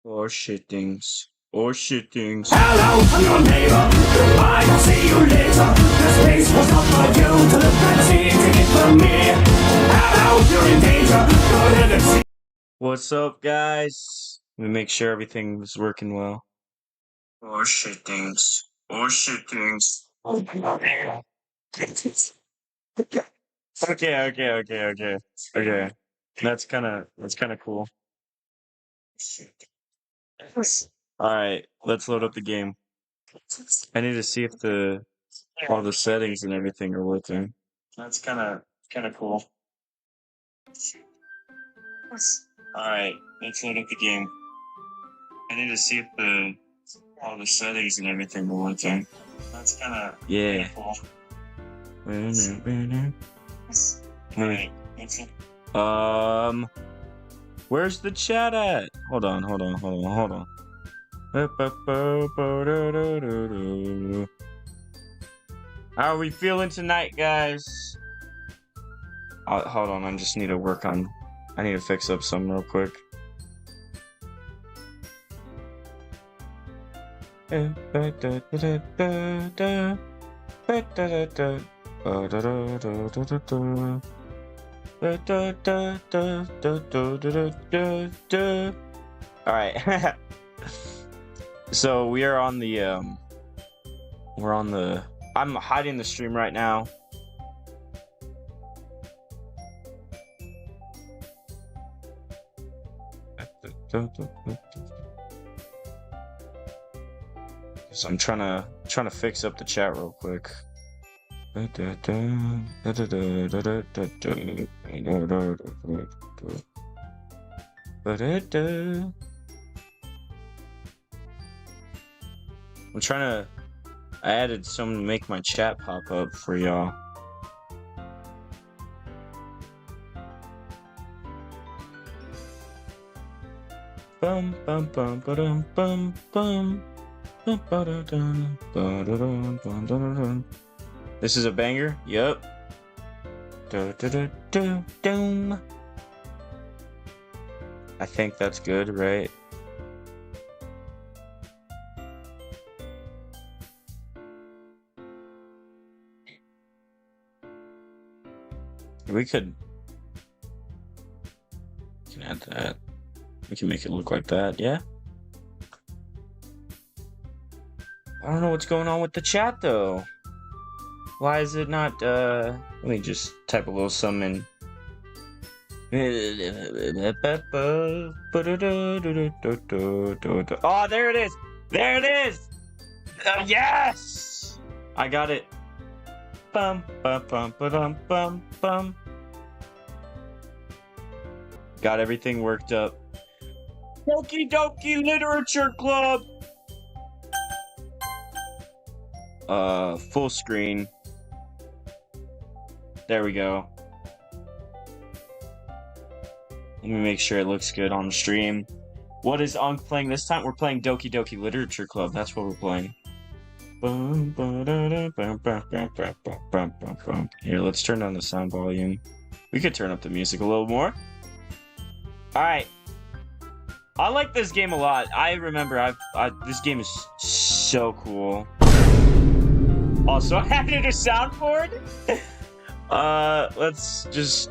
Or shittings. Or shittings. Hello to your neighbor. I'll see you later. This place was not for you to look and see. Take it from me. Hello, you're in danger. Go ahead and see. What's up, guys? Let me make sure everything is working well. Or shittings. Or shittings. Okay. That's kind of cool. All right, let's load up the game. I need to see if all the settings and everything are working. That's kind of cool. All right, let's load up the game. I need to see if all the settings and everything are working. That's kind of cool. Alright, where's the chat at? Hold on. How are we feeling tonight, guys? Hold on, I just need to I need to fix up something real quick. Alright. So we are on the I'm hiding the stream right now. So I'm trying to fix up the chat real quick. I'm I added some to make my chat pop up for y'all. Bum bum bum ba-dum bum bum. This is a banger? Yup. I think that's good, right? We can add that. We can make it look like that, yeah? I don't know what's going on with the chat, though. Why is it not, let me just type a little something in. Oh, there it is! There it is! Yes! I got it. Bum, bum, bum, ba-dum, bum, bum. Got everything worked up. Doki Literature Club! Full screen. There we go. Let me make sure it looks good on the stream. What is Unk playing this time? We're playing Doki Literature Club. That's what we're playing. Here, let's turn down the sound volume. We could turn up the music a little more. Alright. I like this game a lot. I remember this game is so cool. Also, I added a soundboard. Let's just...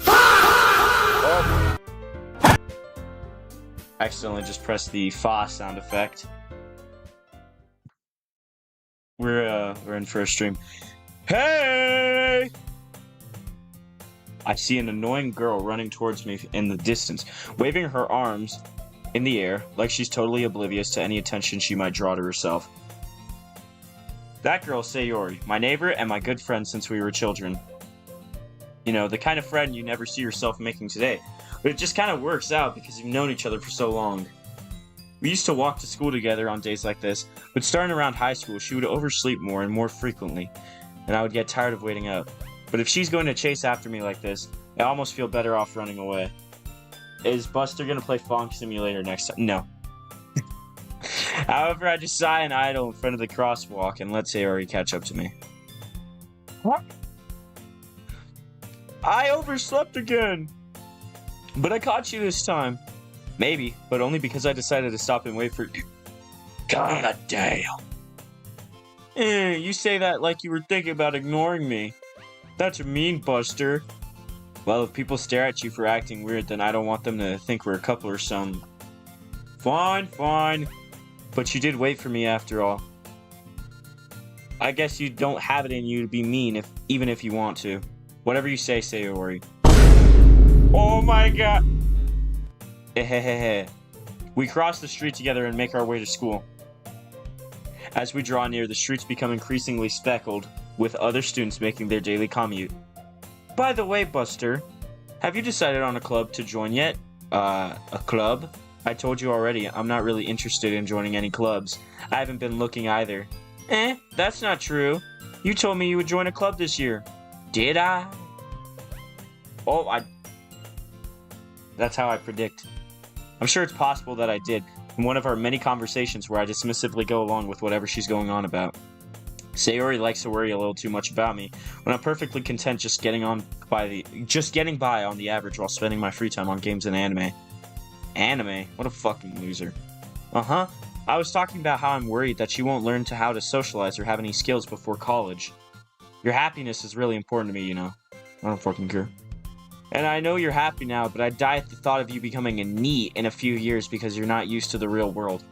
Oh. Accidentally just pressed the fa sound effect. We're in for a stream. Hey! I see an annoying girl running towards me in the distance, waving her arms in the air like she's totally oblivious to any attention she might draw to herself. That girl's Yuri, my neighbor and my good friend since we were children. You know, the kind of friend you never see yourself making today. But it just kind of works out because you've known each other for so long. We used to walk to school together on days like this, but starting around high school, she would oversleep more and more frequently, and I would get tired of waiting up. But if she's going to chase after me like this, I almost feel better off running away. Is Buster gonna play Funk Simulator next time? No. However, I just sigh and idle in front of the crosswalk and let Sayori catch up to me. What? I overslept again! But I caught you this time. Maybe, but only because I decided to stop and wait for you. God damn. You say that like you were thinking about ignoring me. That's mean, Buster. Well, if people stare at you for acting weird, then I don't want them to think we're a couple or something. Fine, fine. But you did wait for me after all. I guess you don't have it in you to be mean, even if you want to. Whatever you say, Sayori. Oh my god! We cross the street together and make our way to school. As we draw near, the streets become increasingly speckled, with other students making their daily commute. By the way, Buster, have you decided on a club to join yet? A club? I told you already, I'm not really interested in joining any clubs. I haven't been looking either. That's not true. You told me you would join a club this year. Did I? Oh, That's how I predict. I'm sure it's possible that I did, in one of our many conversations where I dismissively go along with whatever she's going on about. Sayori likes to worry a little too much about me, when I'm perfectly content just getting by on the average while spending my free time on games and anime. Anime? What a fucking loser. Uh-huh. I was talking about how I'm worried that she won't learn how to socialize or have any skills before college. Your happiness is really important to me, you know. I don't fucking care. And I know you're happy now, but I die at the thought of you becoming a NEET in a few years because you're not used to the real world.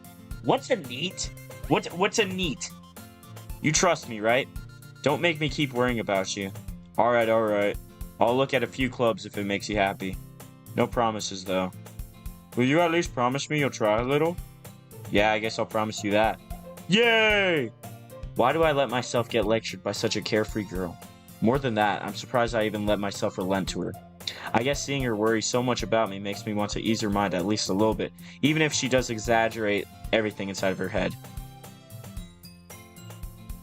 What's a NEET? What's a NEET? You trust me, right? Don't make me keep worrying about you. Alright. I'll look at a few clubs if it makes you happy. No promises, though. Will you at least promise me you'll try a little? Yeah, I guess I'll promise you that. Yay! Why do I let myself get lectured by such a carefree girl? More than that, I'm surprised I even let myself relent to her. I guess seeing her worry so much about me makes me want to ease her mind at least a little bit, even if she does exaggerate everything inside of her head.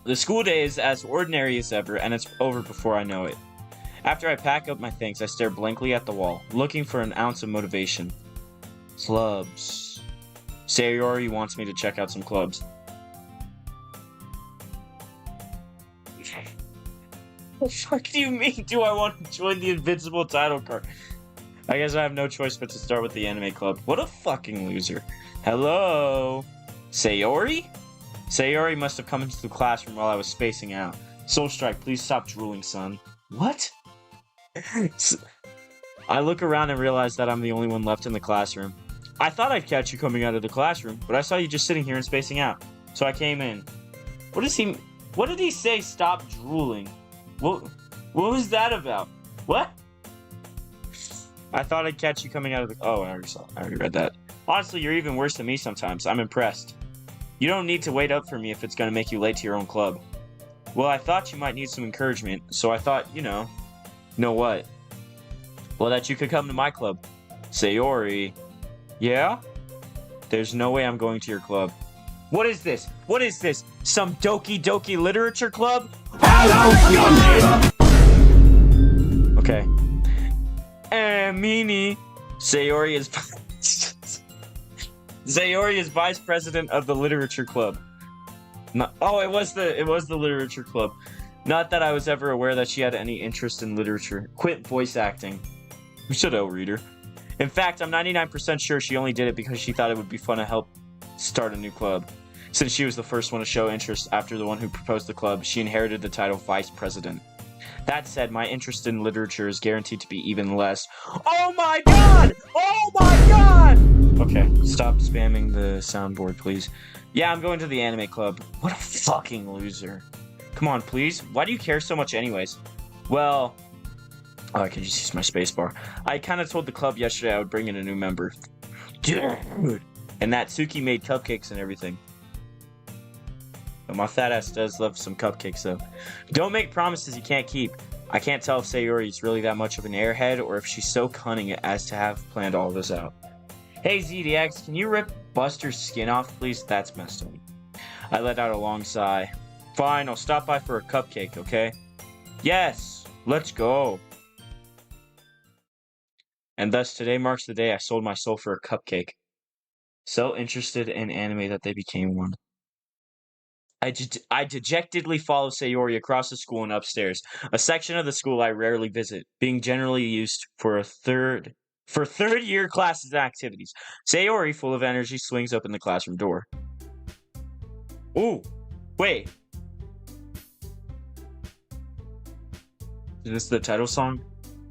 The school day is as ordinary as ever, and it's over before I know it. After I pack up my things, I stare blankly at the wall, looking for an ounce of motivation. Clubs. Sayori wants me to check out some clubs. What the fuck do you mean? Do I want to join the invincible title card? I guess I have no choice but to start with the anime club. What a fucking loser. Hello? Sayori? Sayori must have come into the classroom while I was spacing out. Soul Strike, please stop drooling, son. What? I look around and realize that I'm the only one left in the classroom. I thought I'd catch you coming out of the classroom, but I saw you just sitting here and spacing out. So I came in. What did he say, stop drooling? What was that about? What? I thought I'd catch you coming out of the... Oh, I already read that. Honestly, you're even worse than me sometimes. I'm impressed. You don't need to wait up for me if it's going to make you late to your own club. Well, I thought you might need some encouragement, so I thought, Know what? Well, that you could come to my club. Sayori. Yeah? There's no way I'm going to your club. What is this? Some Doki literature club? Hello, your neighbor! Okay. Meanie. Sayori is vice president of the literature club. It was the literature club. Not that I was ever aware that she had any interest in literature. Quit voice acting. Shut up, reader. In fact, I'm 99% sure she only did it because she thought it would be fun to help start a new club. Since she was the first one to show interest after the one who proposed the club, she inherited the title vice president. That said, my interest in literature is guaranteed to be even less. Oh my god! Oh my god! Okay, stop spamming the soundboard, please. Yeah, I'm going to the anime club. What a fucking loser. Come on, please. Why do you care so much anyways? Well... Oh, I can just use my spacebar. I kind of told the club yesterday I would bring in a new member. Dude! And that Tsuki made cupcakes and everything. But my fat ass does love some cupcakes, though. Don't make promises you can't keep. I can't tell if Sayori is really that much of an airhead, or if she's so cunning as to have planned all this out. Hey, ZDX, can you rip Buster's skin off, please? That's messed up. I let out a long sigh. Fine, I'll stop by for a cupcake, okay? Yes! Let's go! And thus, today marks the day I sold my soul for a cupcake. So interested in anime that they became one. I dejectedly follow Sayori across the school and upstairs, a section of the school I rarely visit, being generally used for a third For third year classes and activities. Sayori, full of energy, swings open the classroom door. Ooh, wait. Is this the title song?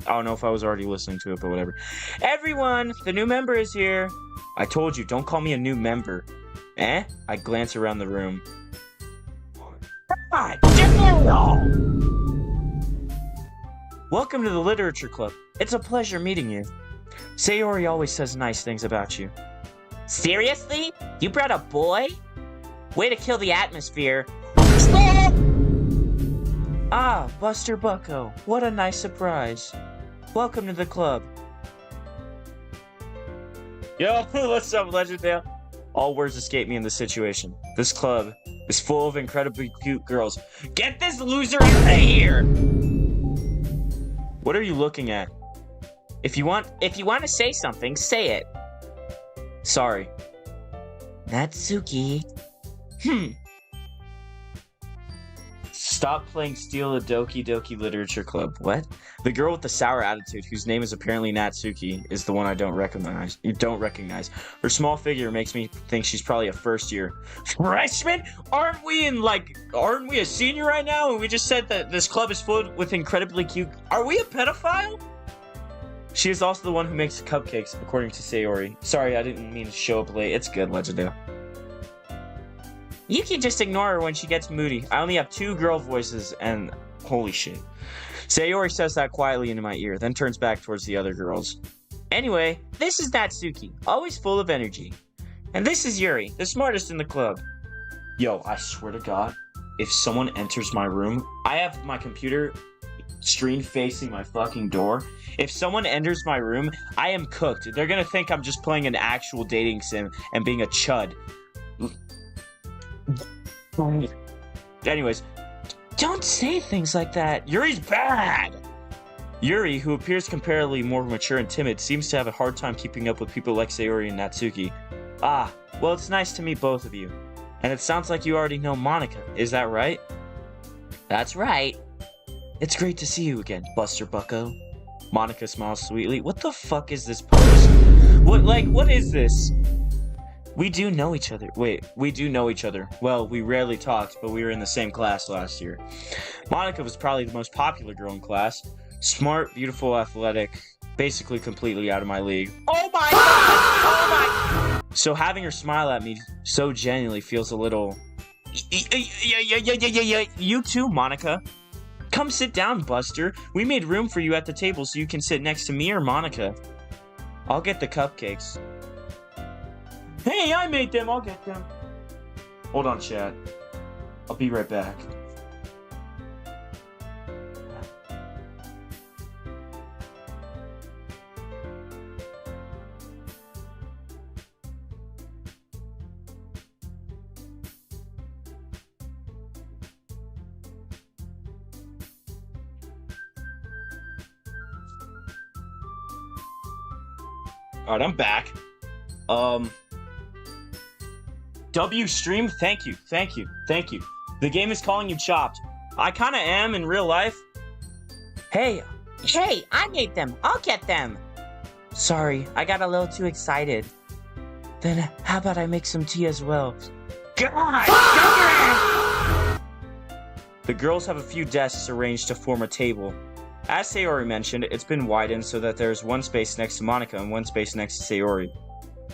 I don't know if I was already listening to it, but whatever. Everyone, the new member is here. I told you, don't call me a new member. Eh? I glance around the room. God damn! Welcome to the Literature Club. It's a pleasure meeting you. Sayori always says nice things about you. Seriously? You brought a boy? Way to kill the atmosphere. Ah, Buster Bucko. What a nice surprise. Welcome to the club. Yo, what's up, Legenddale? All words escape me in this situation. This club is full of incredibly cute girls. Get this loser out of here! What are you looking at? If you want to say something, say it. Sorry. Natsuki. Stop playing Steal a Doki Literature Club. What? The girl with the sour attitude, whose name is apparently Natsuki, is the one I don't recognize. Her small figure makes me think she's probably a first year freshman? Aren't we a senior right now? And we just said that this club is full with incredibly cute. Are we a pedophile? She is also the one who makes cupcakes, according to Sayori. Sorry, I didn't mean to show up late. It's good, Legenddale. You can just ignore her when she gets moody. I only have 2 girl voices and... holy shit. Sayori says that quietly into my ear, then turns back towards the other girls. Anyway, this is Natsuki, always full of energy. And this is Yuri, the smartest in the club. Yo, I swear to God, if someone enters my room, I have my computer screen facing my fucking door. If someone enters my room, I am cooked. They're gonna think I'm just playing an actual dating sim and being a chud. Anyways, don't say things like that. Yuri's bad! Yuri, who appears comparatively more mature and timid, seems to have a hard time keeping up with people like Sayori and Natsuki. Ah, well, it's nice to meet both of you. And it sounds like you already know Monica, is that right? That's right. It's great to see you again, Buster Bucko. Monica smiles sweetly. What the fuck is this pose? What is this? We do know each other. Wait, we do know each other. Well, we rarely talked, but we were in the same class last year. Monica was probably the most popular girl in class. Smart, beautiful, athletic, basically completely out of my league. Oh my god! Oh my... So having her smile at me so genuinely feels a little... You too, Monica. Come sit down, Buster. We made room for you at the table so you can sit next to me or Monica. I'll get the cupcakes. Hey, I made them. I'll get them. Hold on, chat. I'll be right back. Alright, I'm back. W stream, thank you. The game is calling you chopped. I kinda am in real life. Hey, I made them. I'll get them. Sorry, I got a little too excited. Then how about I make some tea as well? God! The girls have a few desks arranged to form a table. As Sayori mentioned, it's been widened so that there's one space next to Monica and one space next to Sayori.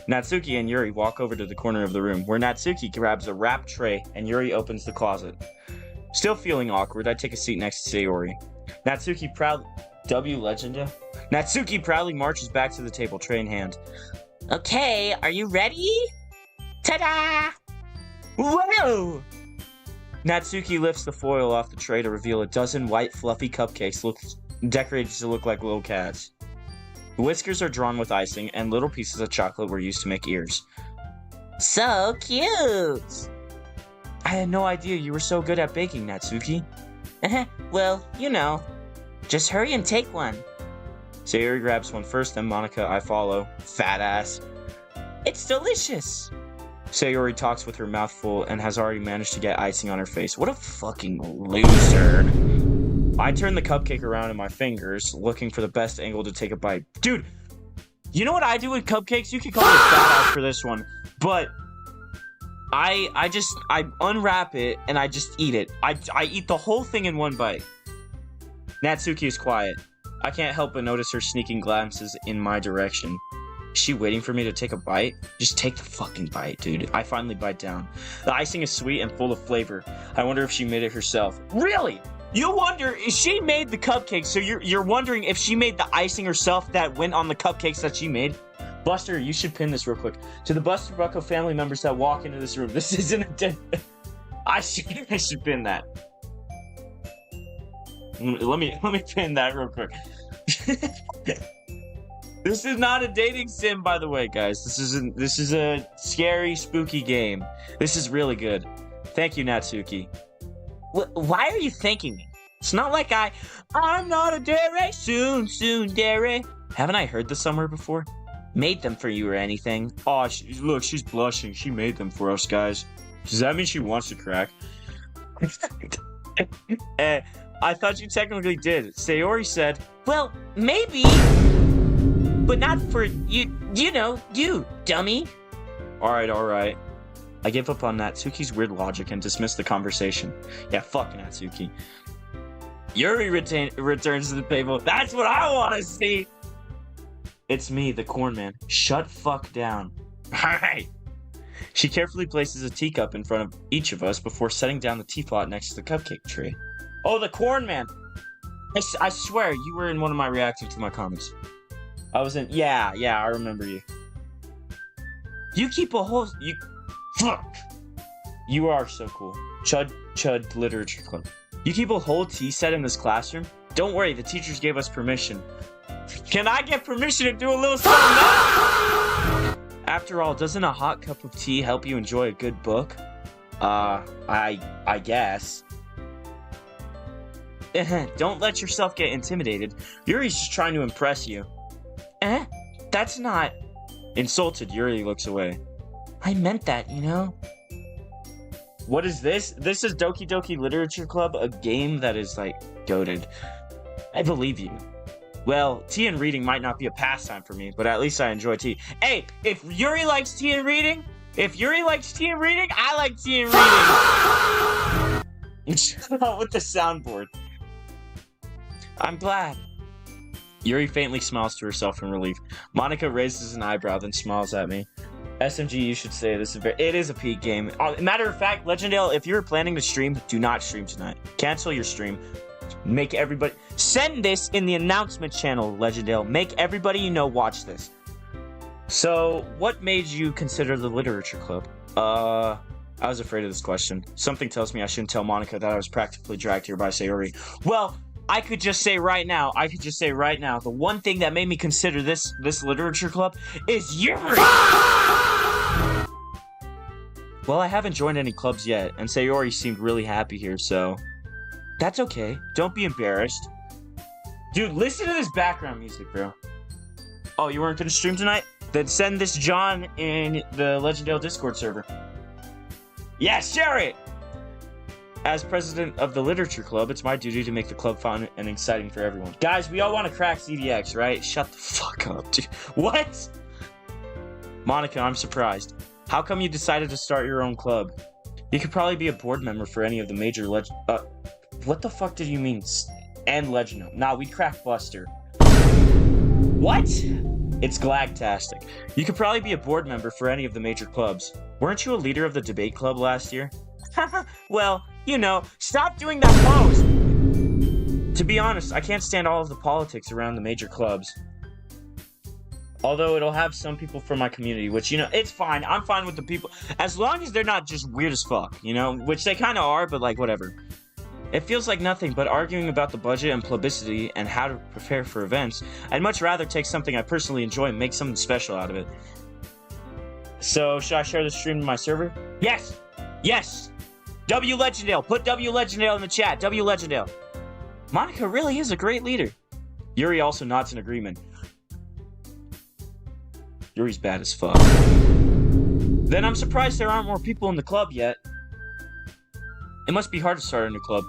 Natsuki and Yuri walk over to the corner of the room, where Natsuki grabs a wrapped tray and Yuri opens the closet. Still feeling awkward, I take a seat next to Sayori. Natsuki proudly marches back to the table, tray in hand. Okay, are you ready? Ta-da! Whoa! Natsuki lifts the foil off the tray to reveal a dozen white, fluffy cupcakes decorated to look like little cats. The whiskers are drawn with icing, and little pieces of chocolate were used to make ears. So cute! I had no idea you were so good at baking, Natsuki. Well, you know. Just hurry and take one. Sayori grabs one first, then Monica, I follow. Fat ass. It's delicious! Sayori talks with her mouth full and has already managed to get icing on her face. What a fucking loser. I turn the cupcake around in my fingers, looking for the best angle to take a bite. Dude, You know what I do with cupcakes? You can call me a fat ass for this one, but I unwrap it and I just eat it. I eat the whole thing in one bite. Natsuki is quiet. I can't help but notice her sneaking glances in my direction. Is she waiting for me to take a bite? Just take the fucking bite, dude. I finally bite down. The icing is sweet and full of flavor. I wonder if she made it herself. Really? You wonder if she made the cupcakes, so you're wondering if she made the icing herself that went on the cupcakes that she made? Buster, you should pin this real quick. To the Buster Bucko family members that walk into this room, this isn't a dead... I should pin that. Let me pin that real quick. This is not a dating sim, by the way, guys. This is a scary, spooky game. This is really good. Thank you, Natsuki. Why are you thanking me? It's not like I'm not a dairy, soon dairy. Haven't I heard this somewhere before? Made them for you or anything? Oh, look, she's blushing. She made them for us, guys. Does that mean she wants to crack? I thought you technically did. Sayori said, well, maybe, but not for you dummy. Alright. I give up on Natsuki's weird logic and dismiss the conversation. Yeah, fuck Natsuki. Yuri returns to the table. That's what I want to see! It's me, the corn man. Shut fuck down. Alright. She carefully places a teacup in front of each of us before setting down the teapot next to the cupcake tray. Oh, the corn man! I swear, you were in one of my reactions to my comments. I was in... Yeah, I remember you. You keep a whole... Fuck! You are so cool. Chud Literature Club. You keep a whole tea set in this classroom? Don't worry, the teachers gave us permission. Can I get permission to do a little something else? After all, doesn't a hot cup of tea help you enjoy a good book? I guess. Don't let yourself get intimidated. Yuri's just trying to impress you. That's not... Insulted, Yuri looks away. I meant that, you know? What is this? This is Doki Doki Literature Club, a game that is, like, goated. I believe you. Well, tea and reading might not be a pastime for me, but at least I enjoy tea. Hey, if Yuri likes tea and reading, I like tea and reading! Shut up with the soundboard. I'm glad. Yuri faintly smiles to herself in relief. Monica raises an eyebrow, then smiles at me. SMG, you should say this is it is a peak game. Matter of fact, Legendale, if you're planning to stream, do not stream tonight. Cancel your stream. Make everybody... Send this in the announcement channel, Legendale. Make everybody you know watch this. So, what made you consider the Literature Club? I was afraid of this question. Something tells me I shouldn't tell Monica that I was practically dragged here by Sayori. Well... I could just say right now, the one thing that made me consider this literature club is Yuri! Well, I haven't joined any clubs yet, and Sayori seemed really happy here, so... That's okay. Don't be embarrassed. Dude, listen to this background music, bro. Oh, you weren't gonna stream tonight? Then send this John in the Legendale Discord server. Yeah, share it! As president of the Literature Club, it's my duty to make the club fun and exciting for everyone. Guys, we all want to crack CDX, right? Shut the fuck up, dude. What? Monica, I'm surprised. How come you decided to start your own club? You could probably be a board member for any of the major what the fuck did you mean? And Legend? Nah, we'd crack Buster. What? It's glagtastic. You could probably be a board member for any of the major clubs. Weren't you a leader of the debate club last year? Well, you know, stop doing that pose! To be honest, I can't stand all of the politics around the major clubs. Although it'll have some people from my community, which, you know, it's fine. I'm fine with the people. As long as they're not just weird as fuck, you know? Which they kind of are, but, like, whatever. It feels like nothing but arguing about the budget and publicity and how to prepare for events. I'd much rather take something I personally enjoy and make something special out of it. So, should I share the stream to my server? Yes! Yes! W Legendale! Put W Legendale in the chat! W Legendale! Monica really is a great leader. Yuri also nods in agreement. Yuri's bad as fuck. Then I'm surprised there aren't more people in the club yet. It must be hard to start a new club.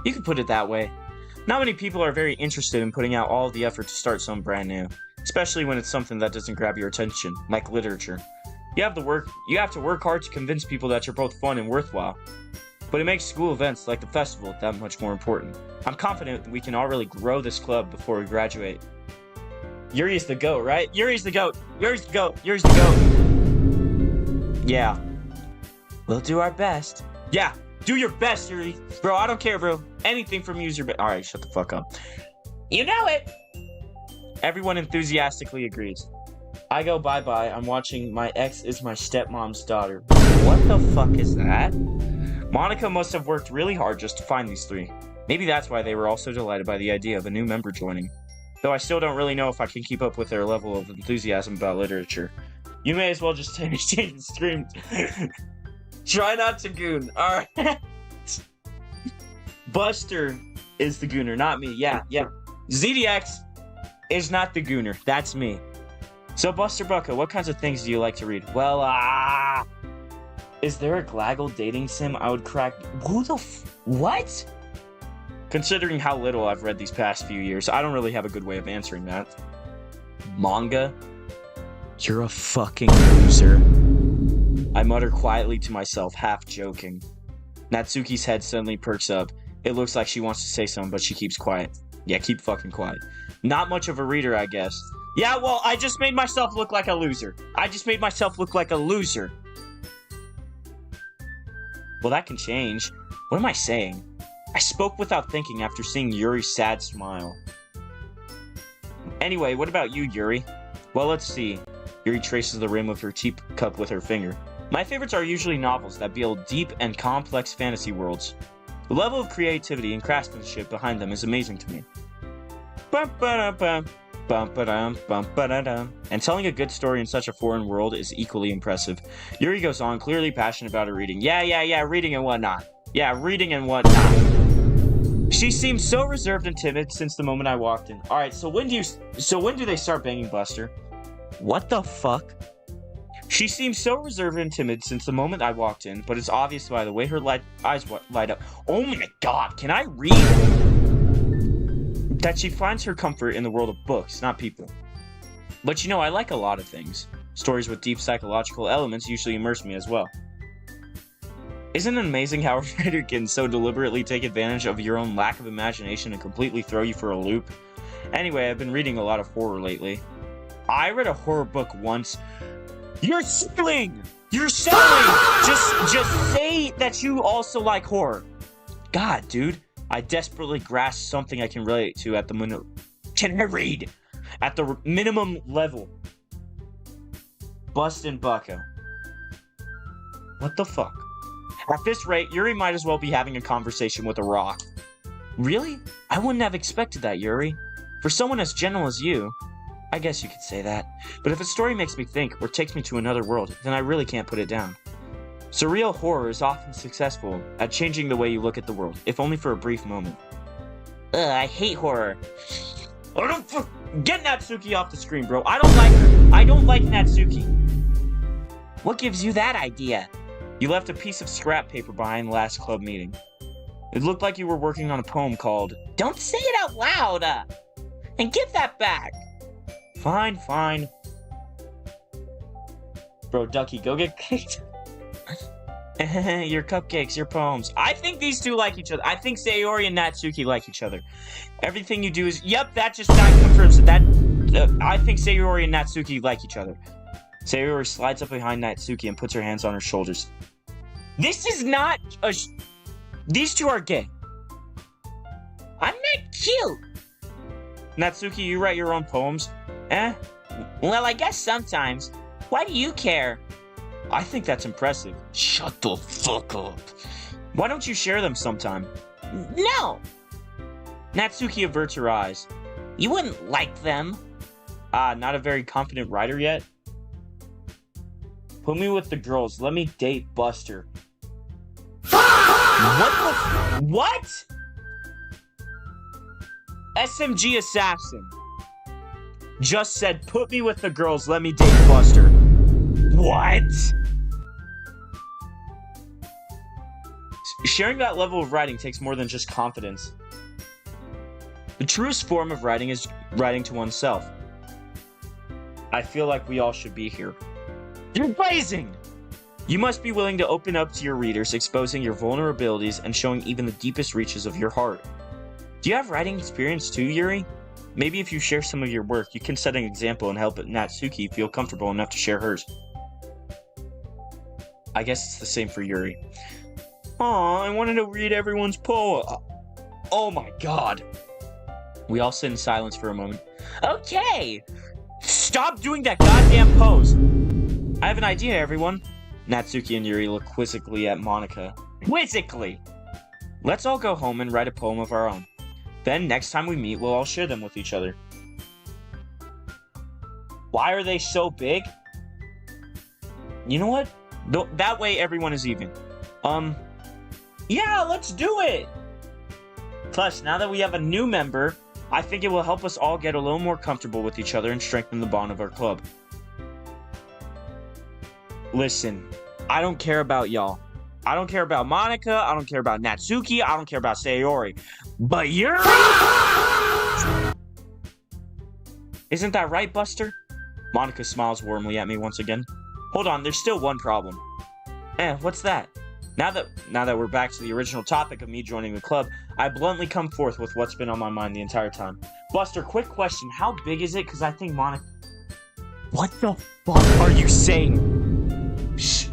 You could put it that way. Not many people are very interested in putting out all of the effort to start something brand new. especially when it's something that doesn't grab your attention, like literature. You have to work hard to convince people that you're both fun and worthwhile. But it makes school events like the festival that much more important. I'm confident we can all really grow this club before we graduate. Yuri's the GOAT, right? Yuri's the GOAT! Yuri's the GOAT! Yuri's the GOAT! Yeah. We'll do our best. Yeah, do your best, Yuri. Bro, I don't care, bro. Anything from you is your best. Alright, shut the fuck up. You know it! Everyone enthusiastically agrees. I go bye-bye. I'm watching My Ex is My Stepmom's Daughter. What the fuck is that? Monica must have worked really hard just to find these three. Maybe that's why they were all so delighted by the idea of a new member joining. Though I still don't really know if I can keep up with their level of enthusiasm about literature. You may as well just change the stream. Try not to goon. Alright. Buster is the gooner, not me. Yeah. ZDX is not the gooner. That's me. So, Buster Bucko, what kinds of things do you like to read? Well, is there a Glaggle dating sim I would crack? What? Considering how little I've read these past few years, I don't really have a good way of answering that. Manga? You're a fucking loser. I mutter quietly to myself, half joking. Natsuki's head suddenly perks up. It looks like she wants to say something, but she keeps quiet. Yeah, keep fucking quiet. Not much of a reader, I guess. Yeah, well, I just made myself look like a loser. Well, that can change. What am I saying? I spoke without thinking after seeing Yuri's sad smile. Anyway, what about you, Yuri? Well, let's see. Yuri traces the rim of her teacup with her finger. My favorites are usually novels that build deep and complex fantasy worlds. The level of creativity and craftsmanship behind them is amazing to me. And telling a good story in such a foreign world is equally impressive. Yuri goes on, clearly passionate about her reading. Yeah, reading and whatnot. She seems so reserved and timid since the moment I walked in. Alright, so when do they start banging, Buster? What the fuck? She seems so reserved and timid since the moment I walked in, but it's obvious by the way her eyes light up. Oh my god, can I read? That she finds her comfort in the world of books, not people. But you know, I like a lot of things. Stories with deep psychological elements usually immerse me as well. Isn't it amazing how a writer can so deliberately take advantage of your own lack of imagination and completely throw you for a loop? Anyway, I've been reading a lot of horror lately. I read a horror book once. You're selling! Just say that you also like horror. God, dude. I desperately grasp something I can relate to at the minimum level. Bustin' Bucko. What the fuck? At this rate, Yuri might as well be having a conversation with a rock. Really? I wouldn't have expected that, Yuri. For someone as gentle as you, I guess you could say that. But if a story makes me think or takes me to another world, then I really can't put it down. Surreal horror is often successful at changing the way you look at the world, if only for a brief moment. I hate horror. Get Natsuki off the screen, bro. I don't like her. I don't like Natsuki. What gives you that idea? You left a piece of scrap paper behind the last club meeting. It looked like you were working on a poem called Don't Say It Out Loud! And give that back! Fine. Bro, Ducky, go get caked. Your cupcakes, your poems. I think these two like each other. I think Sayori and Natsuki like each other. Everything you do is... Yep, that confirms it. I think Sayori and Natsuki like each other. Sayori slides up behind Natsuki and puts her hands on her shoulders. This is not a... These two are gay. I'm not cute. Natsuki, you write your own poems? Well, I guess sometimes. Why do you care? I think that's impressive. Shut the fuck up. Why don't you share them sometime? No! Natsuki averts her eyes. You wouldn't like them. Not a very confident writer yet? Put me with the girls. Let me date Buster. What? SMG Assassin just said, put me with the girls, let me date Buster. What? Sharing that level of writing takes more than just confidence. The truest form of writing is writing to oneself. I feel like we all should be here. You're blazing! You must be willing to open up to your readers, exposing your vulnerabilities and showing even the deepest reaches of your heart. Do you have writing experience too, Yuri? Maybe if you share some of your work, you can set an example and help Natsuki feel comfortable enough to share hers. I guess it's the same for Yuri. Aw, I wanted to read everyone's poem. Oh my god. We all sit in silence for a moment. Okay! Stop doing that goddamn pose! I have an idea, everyone. Natsuki and Yuri look quizzically at Monica. Quizzically! Let's all go home and write a poem of our own. Then, next time we meet, we'll all share them with each other. Why are they so big? You know what? That way everyone is even. Yeah, let's do it! Plus, now that we have a new member, I think it will help us all get a little more comfortable with each other and strengthen the bond of our club. Listen, I don't care about y'all. I don't care about Monica, I don't care about Natsuki, I don't care about Sayori. But Yuri! Isn't that right, Buster? Monica smiles warmly at me once again. Hold on, there's still one problem. What's that? Now that we're back to the original topic of me joining the club, I bluntly come forth with what's been on my mind the entire time. Buster, quick question, how big is it? Because I think Monica... What the fuck are you saying? Shh.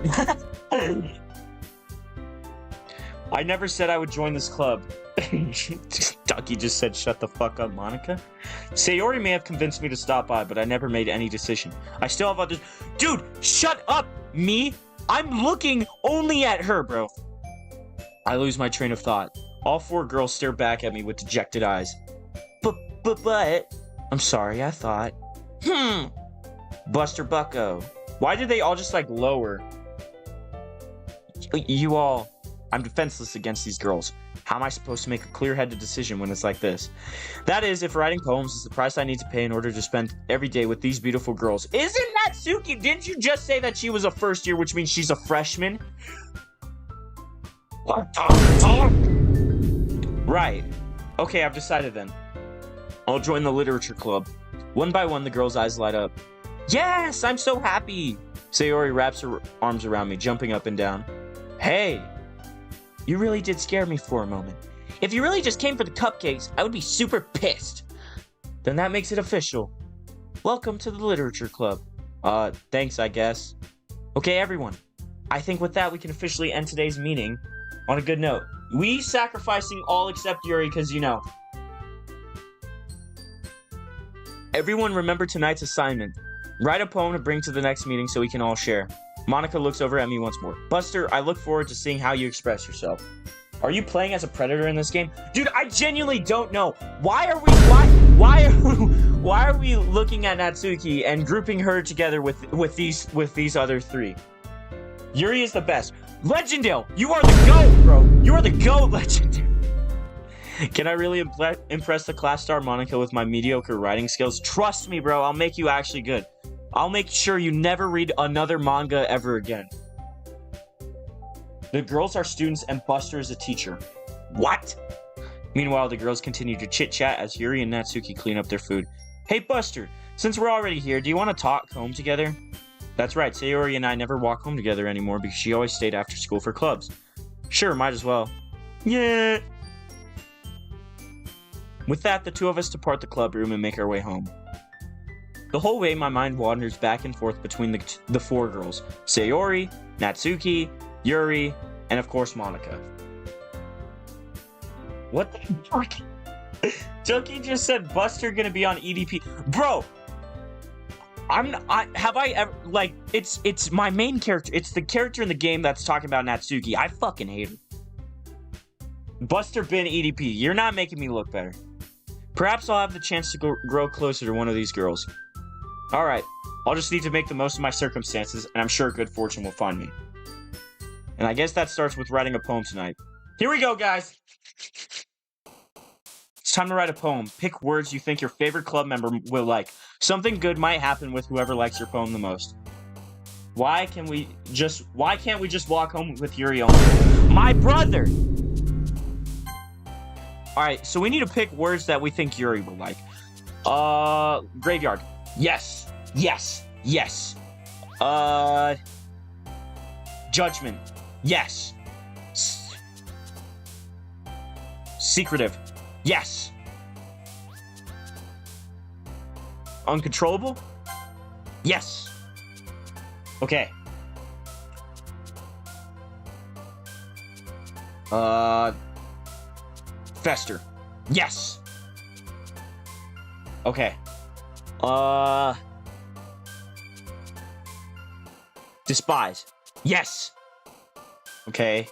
I never said I would join this club. Doki just said, shut the fuck up, Monica. Sayori may have convinced me to stop by, but I never made any decision. I still have others. Dude, shut up, me! I'm looking only at her, bro. I lose my train of thought. All four girls stare back at me with dejected eyes. But... I'm sorry, I thought. Buster Bucko. Why did they all just, like, lower? You all... I'm defenseless against these girls. How am I supposed to make a clear-headed decision when it's like this? That is, if writing poems is the price I need to pay in order to spend every day with these beautiful girls. Isn't Natsuki? Didn't you just say that she was a first year, which means she's a freshman? What the? Right. Okay, I've decided then. I'll join the literature club. One by one, the girls' eyes light up. Yes, I'm so happy! Sayori wraps her arms around me, jumping up and down. Hey! You really did scare me for a moment. If you really just came for the cupcakes, I would be super pissed. Then that makes it official. Welcome to the literature club. Thanks, I guess. Okay, everyone. I think with that, we can officially end today's meeting on a good note. We sacrificing all except Yuri, because, you know. Everyone remember tonight's assignment. Write a poem to bring to the next meeting so we can all share. Monica looks over at me once more. Buster, I look forward to seeing how you express yourself. Are you playing as a predator in this game? Dude, I genuinely don't know. Why are we looking at Natsuki and grouping her together with these other three? Yuri is the best. Legendale, you are the GOAT, bro. You are the GOAT, Legendale. Can I really impress the class star Monica with my mediocre writing skills? Trust me, bro. I'll make you actually good. I'll make sure you never read another manga ever again. The girls are students and Buster is a teacher. What? Meanwhile, the girls continue to chit-chat as Yuri and Natsuki clean up their food. Hey, Buster, since we're already here, do you want to talk home together? That's right, Sayori and I never walk home together anymore because she always stayed after school for clubs. Sure, might as well. Yeah. With that, the two of us depart the club room and make our way home. The whole way, my mind wanders back and forth between the four girls. Sayori, Natsuki, Yuri, and of course, Monica. What the fuck? Doki just said Buster gonna be on EDP. Bro! Have I ever, like, it's my main character. It's the character in the game that's talking about Natsuki. I fucking hate her. Buster been EDP. You're not making me look better. Perhaps I'll have the chance to grow closer to one of these girls. Alright, I'll just need to make the most of my circumstances, and I'm sure good fortune will find me. And I guess that starts with writing a poem tonight. Here we go, guys! It's time to write a poem. Pick words you think your favorite club member will like. Something good might happen with whoever likes your poem the most. Why can't we just walk home with Yuri only? My brother! Alright, so we need to pick words that we think Yuri will like. Graveyard. Yes! Yes. Yes. Judgment. Yes. Secretive. Yes. Uncontrollable? Yes. Okay. Fester. Yes. Okay. Despise. Yes. Okay.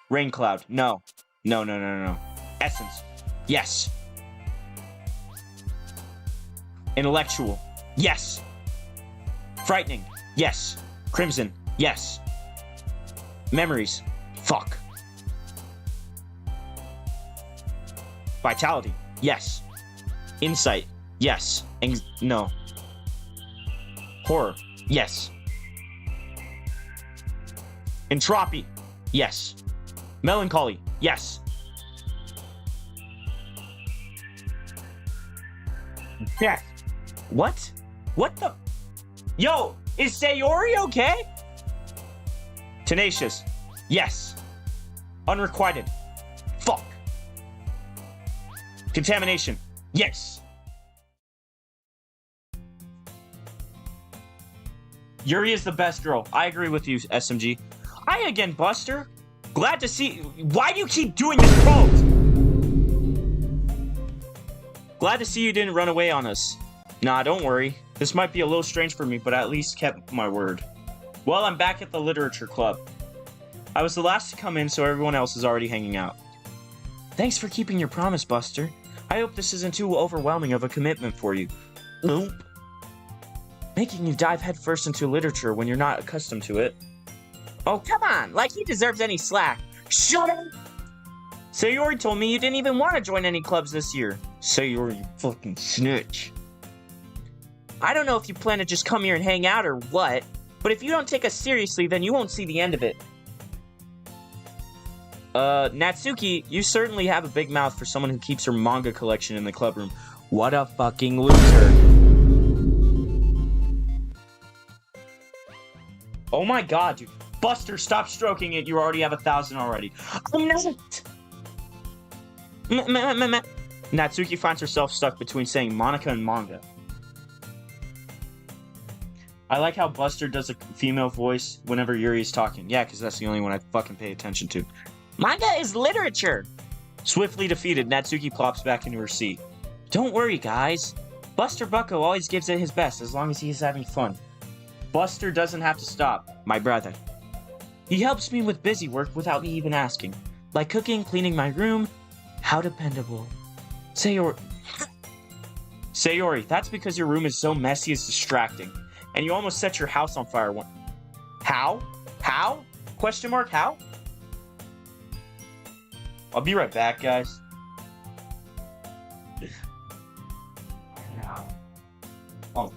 Rain cloud. No. No, no, no, no, no. Essence. Yes. Intellectual. Yes. Frightening. Yes. Crimson. Yes. Memories. Fuck. Vitality. Yes. Insight. Yes. No. Horror. Yes. Entropy. Yes. Melancholy. Yes. Death. What? What the? Yo, is Sayori okay? Tenacious. Yes. Unrequited. Fuck. Contamination. Yes. Yuri is the best girl. I agree with you, SMG. Hi again, Buster. Glad to see. Why do you keep doing this pose? Glad to see you didn't run away on us. Nah, don't worry. This might be a little strange for me, but I at least kept my word. Well, I'm back at the literature club. I was the last to come in, so everyone else is already hanging out. Thanks for keeping your promise, Buster. I hope this isn't too overwhelming of a commitment for you. Nope. Making you dive headfirst into literature when you're not accustomed to it. Oh, come on, like he deserves any slack. Shut up! Sayori told me you didn't even want to join any clubs this year. Sayori, you fucking snitch. I don't know if you plan to just come here and hang out or what, but if you don't take us seriously, then you won't see the end of it. Natsuki, you certainly have a big mouth for someone who keeps her manga collection in the club room. What a fucking loser. Oh my god, dude. Buster, stop stroking it. You already have 1,000 already. I'm not. Natsuki finds herself stuck between saying Monica and manga. I like how Buster does a female voice whenever Yuri is talking. Yeah, because that's the only one I fucking pay attention to. Manga is literature. Swiftly defeated, Natsuki plops back into her seat. Don't worry, guys. Buster Bucko always gives it his best as long as he is having fun. Buster doesn't have to stop, my brother. He helps me with busy work without me even asking. Like cooking, cleaning my room. How dependable. Sayori, that's because your room is so messy it's distracting. And you almost set your house on fire one. How? How? Question mark, how? I'll be right back, guys. Oh.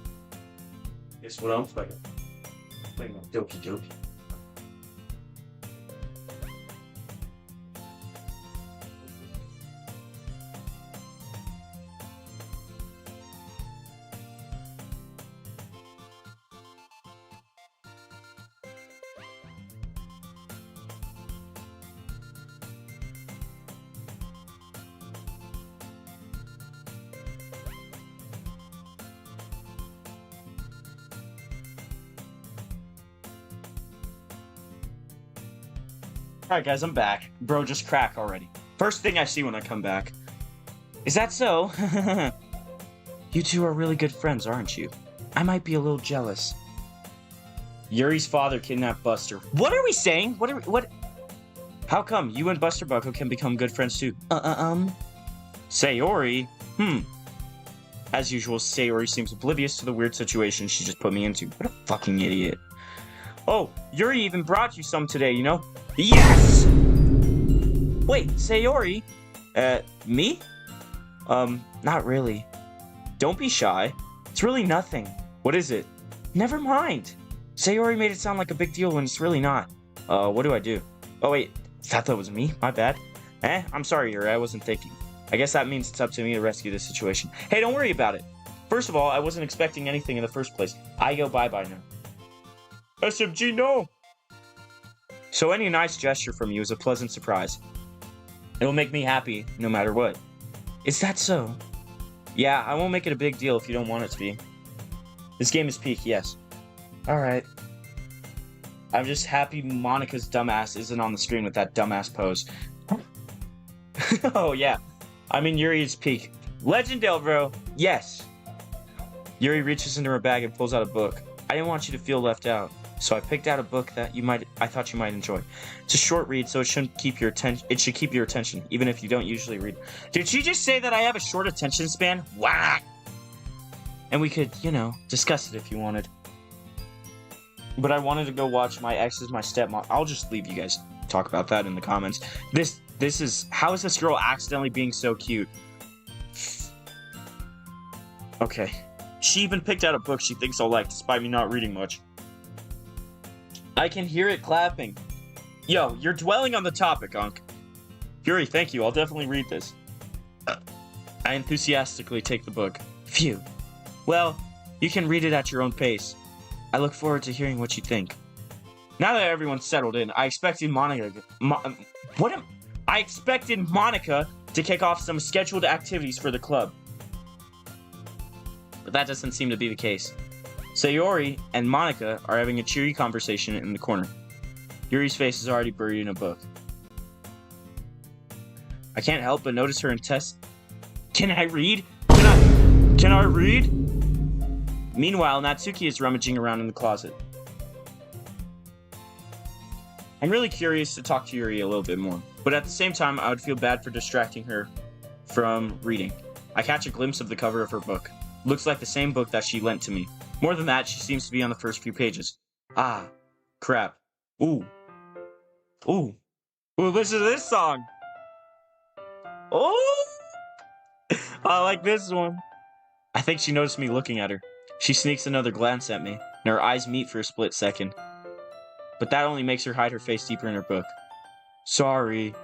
Guess what I'm playing? Playing Doki Doki. Alright guys, I'm back. Bro, just crack already. First thing I see when I come back. Is that so? You two are really good friends, aren't you? I might be a little jealous. Yuri's father kidnapped Buster. What are we saying? What? How come you and Buster Bucko can become good friends too? Sayori? As usual, Sayori seems oblivious to the weird situation she just put me into. What a fucking idiot. Oh, Yuri even brought you some today, you know? Yes! Wait, Sayori? Me? Not really. Don't be shy. It's really nothing. What is it? Never mind. Sayori made it sound like a big deal when it's really not. What do I do? Oh wait, thought that was me? My bad. I'm sorry, Yuri, I wasn't thinking. I guess that means it's up to me to rescue this situation. Hey, don't worry about it. First of all, I wasn't expecting anything in the first place. I go bye-bye now. SMG, no! So any nice gesture from you is a pleasant surprise. It'll make me happy, no matter what. Is that so? Yeah, I won't make it a big deal if you don't want it to be. This game is peak, yes. Alright. I'm just happy Monica's dumbass isn't on the screen with that dumbass pose. Oh, yeah. I'm in Yuri's peak. Legendale, bro. Yes. Yuri reaches into her bag and pulls out a book. I didn't want you to feel left out, so I picked out a book that I thought you might enjoy. It's a short read, so it should keep your attention, even if you don't usually read. Did she just say that I have a short attention span? Wow. And we could, discuss it if you wanted. But I wanted to go watch My Ex Is My Stepmom. I'll just leave you guys talk about that in the comments. This is... How is this girl accidentally being so cute? Okay. She even picked out a book she thinks I'll like, despite me not reading much. I can hear it clapping. Yo, you're dwelling on the topic, Unc. Yuri, thank you. I'll definitely read this. I enthusiastically take the book. Phew. Well, you can read it at your own pace. I look forward to hearing what you think. Now that everyone's settled in, I expected Monica to kick off some scheduled activities for the club. But that doesn't seem to be the case. Sayori and Monica are having a cheery conversation in the corner. Yuri's face is already buried in a book. I can't help but notice her intestines. Can I read? Can I read? Meanwhile, Natsuki is rummaging around in the closet. I'm really curious to talk to Yuri a little bit more, but at the same time, I would feel bad for distracting her from reading. I catch a glimpse of the cover of her book. Looks like the same book that she lent to me. More than that, she seems to be on the first few pages. Ah, crap. Ooh. Ooh. Ooh, listen to this song. Oh! I like this one. I think she noticed me looking at her. She sneaks another glance at me, and our eyes meet for a split second. But that only makes her hide her face deeper in her book. Sorry.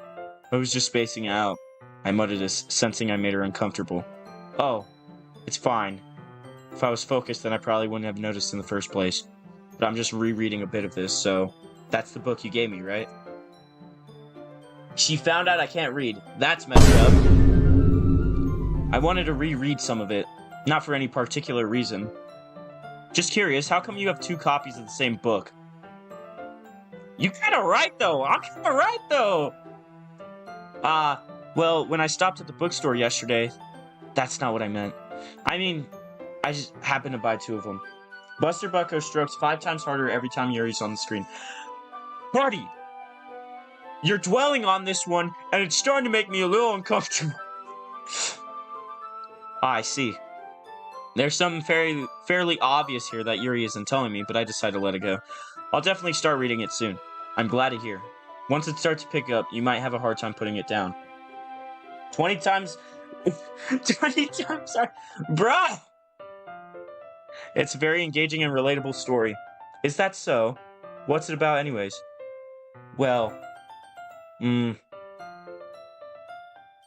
I was just spacing out. I muttered this, sensing I made her uncomfortable. Oh, it's fine. If I was focused, then I probably wouldn't have noticed in the first place. But I'm just rereading a bit of this, so... That's the book you gave me, right? She found out I can't read. That's messed up. I wanted to reread some of it. Not for any particular reason. Just curious, how come you have 2 copies of the same book? You kinda right, though! I'm kinda right, though! Well, when I stopped at the bookstore yesterday, that's not what I meant. I mean, I just happened to buy 2 of them. Buster Bucko strokes 5 times harder every time Yuri's on the screen. Buddy! You're dwelling on this one, and it's starting to make me a little uncomfortable. I see. There's something fairly obvious here that Yuri isn't telling me, but I decided to let it go. I'll definitely start reading it soon. I'm glad to hear. Once it starts to pick up, you might have a hard time putting it down. 20 times... 20 times... Bruh! It's a very engaging and relatable story. Is that so? What's it about anyways? Well...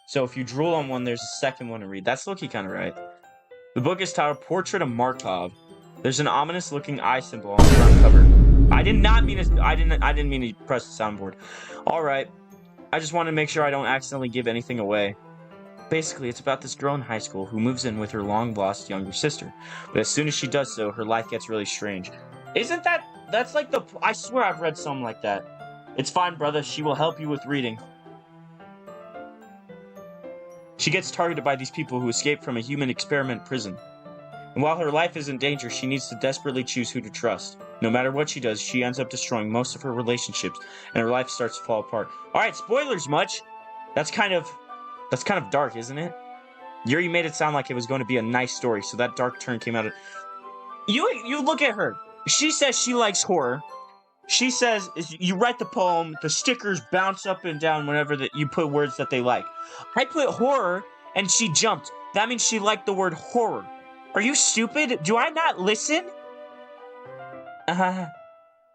So if you drool on one, there's a second one to read. That's looking kind of right. The book is titled Portrait of Markov. There's an ominous-looking eye symbol on the front cover. I didn't mean to press the soundboard. All right. I just want to make sure I don't accidentally give anything away. Basically, it's about this girl in high school who moves in with her long-lost younger sister. But as soon as she does so, her life gets really strange. Isn't that... That's like the... I swear I've read something like that. It's fine, brother. She will help you with reading. She gets targeted by these people who escaped from a human experiment prison. And while her life is in danger, she needs to desperately choose who to trust. No matter what she does, she ends up destroying most of her relationships, and her life starts to fall apart. Alright, spoilers much! That's kind of dark, isn't it? Yuri made it sound like it was going to be a nice story, so that dark turn came out of... You look at her. She says she likes horror. She says, you write the poem, the stickers bounce up and down whenever you put words that they like. I put horror, and she jumped. That means she liked the word horror. Are you stupid? Do I not listen?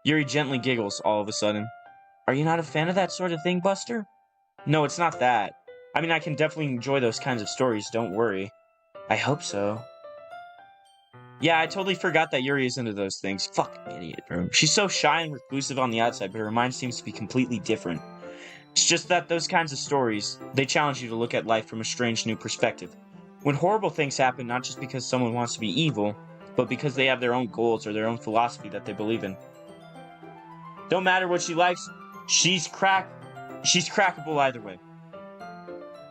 Yuri gently giggles all of a sudden. Are you not a fan of that sort of thing, Buster? No, it's not that. I mean, I can definitely enjoy those kinds of stories, don't worry. I hope so. Yeah, I totally forgot that Yuri is into those things. Fucking idiot, bro. She's so shy and reclusive on the outside, but her mind seems to be completely different. It's just that those kinds of stories, they challenge you to look at life from a strange new perspective. When horrible things happen, not just because someone wants to be evil, but because they have their own goals or their own philosophy that they believe in. Don't matter what she likes, she's crackable either way.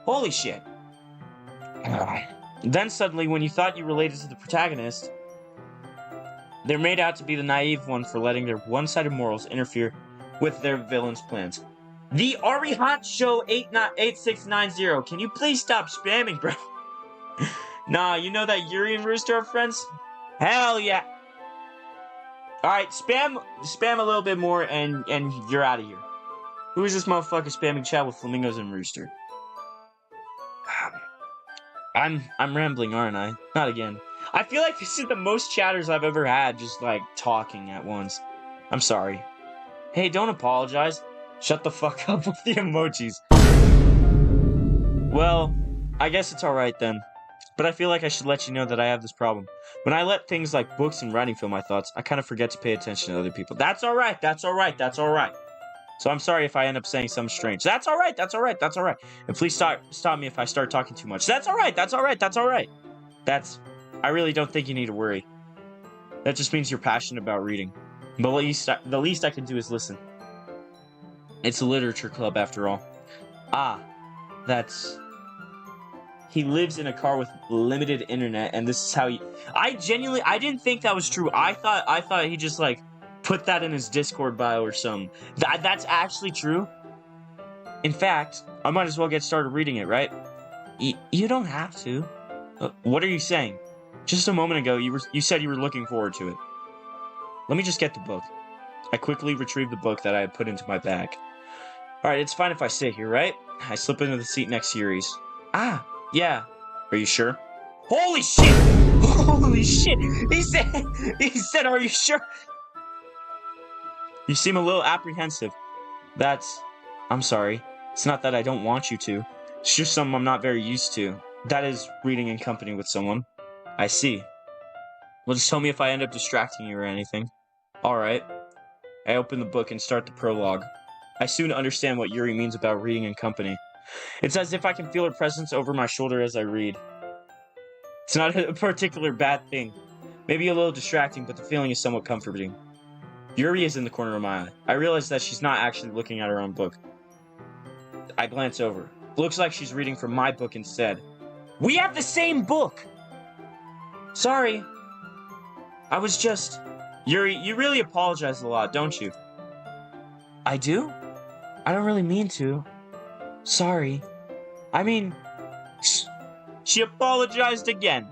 Holy shit. Then suddenly, when you thought you related to the protagonist, they're made out to be the naive one for letting their one-sided morals interfere with their villain's plans. The Arihant Show 8690. Can you please stop spamming, bro? Nah, you know that Yuri and Rooster are friends? Hell yeah. Alright, spam a little bit more and you're out of here. Who is this motherfucker spamming chat with flamingos and Rooster? I'm rambling, aren't I? Not again. I feel like this is the most chatters I've ever had, just like talking at once. I'm sorry. Hey, don't apologize. Shut the fuck up with the emojis. Well, I guess it's alright then. But I feel like I should let you know that I have this problem. When I let things like books and writing fill my thoughts, I kind of forget to pay attention to other people. That's alright, that's alright, that's alright. So I'm sorry if I end up saying something strange. That's alright, that's alright, that's alright. And please stop me if I start talking too much. That's alright, that's alright, that's alright. I really don't think you need to worry. That just means you're passionate about reading. The least I can do is listen. It's a literature club after all. Ah, he lives in a car with limited internet, and this is how he... I didn't think that was true. I thought he just, like, put that in his Discord bio or something. That's actually true? In fact, I might as well get started reading it, right? You don't have to. What are you saying? Just a moment ago, you said you were looking forward to it. Let me just get the book. I quickly retrieved the book that I had put into my bag. Alright, it's fine if I sit here, right? I slip into the seat next to Yuri's. Ah, yeah. Are you sure? Holy shit! Holy shit! He said, are you sure? You seem a little apprehensive. I'm sorry. It's not that I don't want you to. It's just something I'm not very used to. That is, reading in company with someone. I see. Well, just tell me if I end up distracting you or anything. Alright. I open the book and start the prologue. I soon understand what Yuri means about reading in company. It's as if I can feel her presence over my shoulder as I read. It's not a particular bad thing. Maybe a little distracting, but the feeling is somewhat comforting. Yuri is in the corner of my eye. I realize that she's not actually looking at her own book. I glance over. Looks like she's reading from my book instead. We have the same book! Sorry. I was just... Yuri, you really apologize a lot, don't you? I do? I don't really mean to. Sorry. I mean... She apologized again.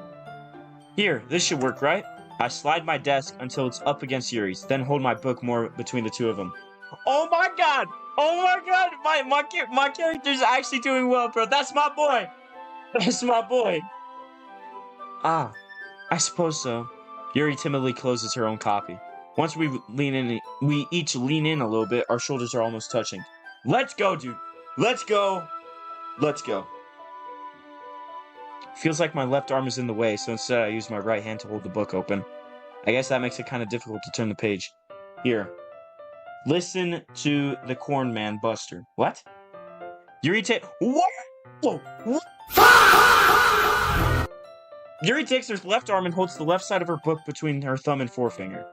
Here, this should work, right? I slide my desk until it's up against Yuri's, then hold my book more between the two of them. Oh my god! Oh my god! My character's actually doing well, bro. That's my boy! That's my boy! Ah, I suppose so. Yuri timidly closes her own copy. Once we each lean in a little bit, our shoulders are almost touching. Let's go, dude! Let's go! Let's go. Feels like my left arm is in the way, so instead I use my right hand to hold the book open. I guess that makes it kind of difficult to turn the page. Here. Listen to the Corn Man Buster. What? Yuri What? Whoa! What? Yuri takes her left arm and holds the left side of her book between her thumb and forefinger.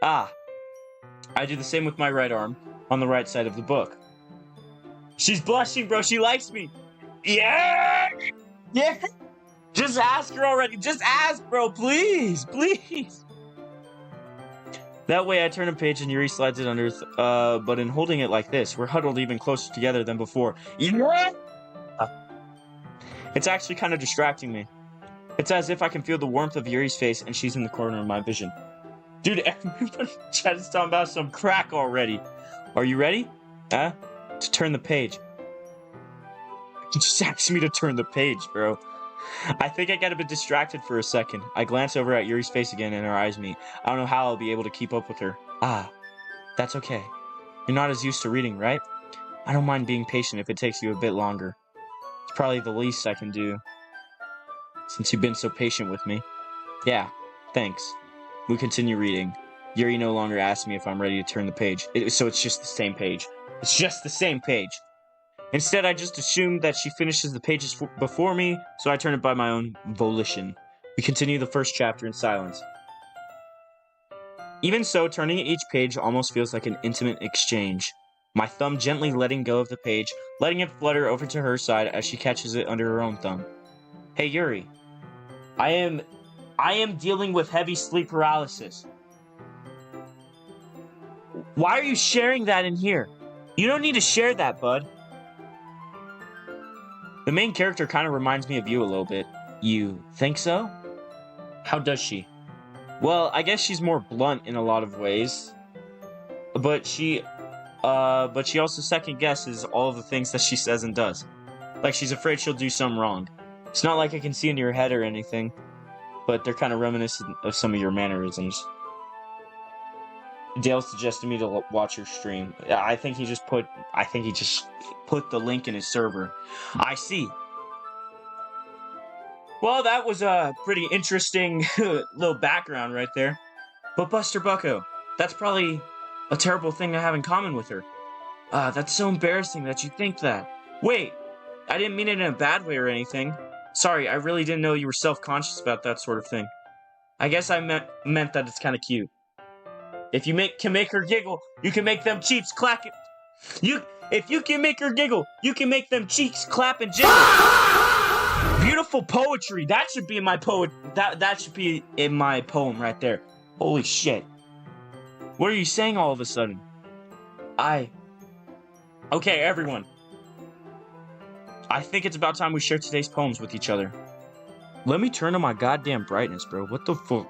Ah. I do the same with my right arm, on the right side of the book. She's blushing, bro. She likes me. Yeah! Yeah! Just ask her already. Just ask, bro. Please. Please. That way I turn a page and Yuri slides it under, but in holding it like this, we're huddled even closer together than before. Yeah! It's actually kind of distracting me. It's as if I can feel the warmth of Yuri's face and she's in the corner of my vision. Dude, everybody in chat is talking about some crack already. Are you ready? To turn the page. Just ask me to turn the page, bro. I think I got a bit distracted for a second. I glance over at Yuri's face again and our eyes meet. I don't know how I'll be able to keep up with her. Ah, that's okay. You're not as used to reading, right? I don't mind being patient if it takes you a bit longer. It's probably the least I can do, since you've been so patient with me. Yeah, Thanks. We continue reading. Yuri no longer asks me if I'm ready to turn the page, so it's just the same page. It's just the same page. Instead, I just assume that she finishes the pages before me, so I turn it by my own volition. We continue the first chapter in silence. Even so, turning each page almost feels like an intimate exchange. My thumb gently letting go of the page, letting it flutter over to her side as she catches it under her own thumb. Hey Yuri, I am dealing with heavy sleep paralysis. Why are you sharing that in here? You don't need to share that, bud. The main character kind of reminds me of you a little bit. You think so? How does she? Well, I guess she's more blunt in a lot of ways. But she also second guesses all of the things that she says and does. Like she's afraid she'll do something wrong. It's not like I can see in your head or anything, but they're kind of reminiscent of some of your mannerisms. Dale suggested me to watch your stream. I think he just put the link in his server. I see. Well, that was a pretty interesting little background right there. But Buster Bucko, that's probably a terrible thing to have in common with her. That's so embarrassing that you think that. Wait, I didn't mean it in a bad way or anything. Sorry, I really didn't know you were self-conscious about that sort of thing. I guess I meant that it's kind of cute. If you can make her giggle, you can make them cheeks clack it. If you can make her giggle, you can make them cheeks clap and jiggle. Beautiful poetry. That should be in my that should be in my poem right there. Holy shit. What are you saying all of a sudden? Okay, everyone. I think it's about time we share today's poems with each other. Let me turn on my goddamn brightness, bro. What the fuck?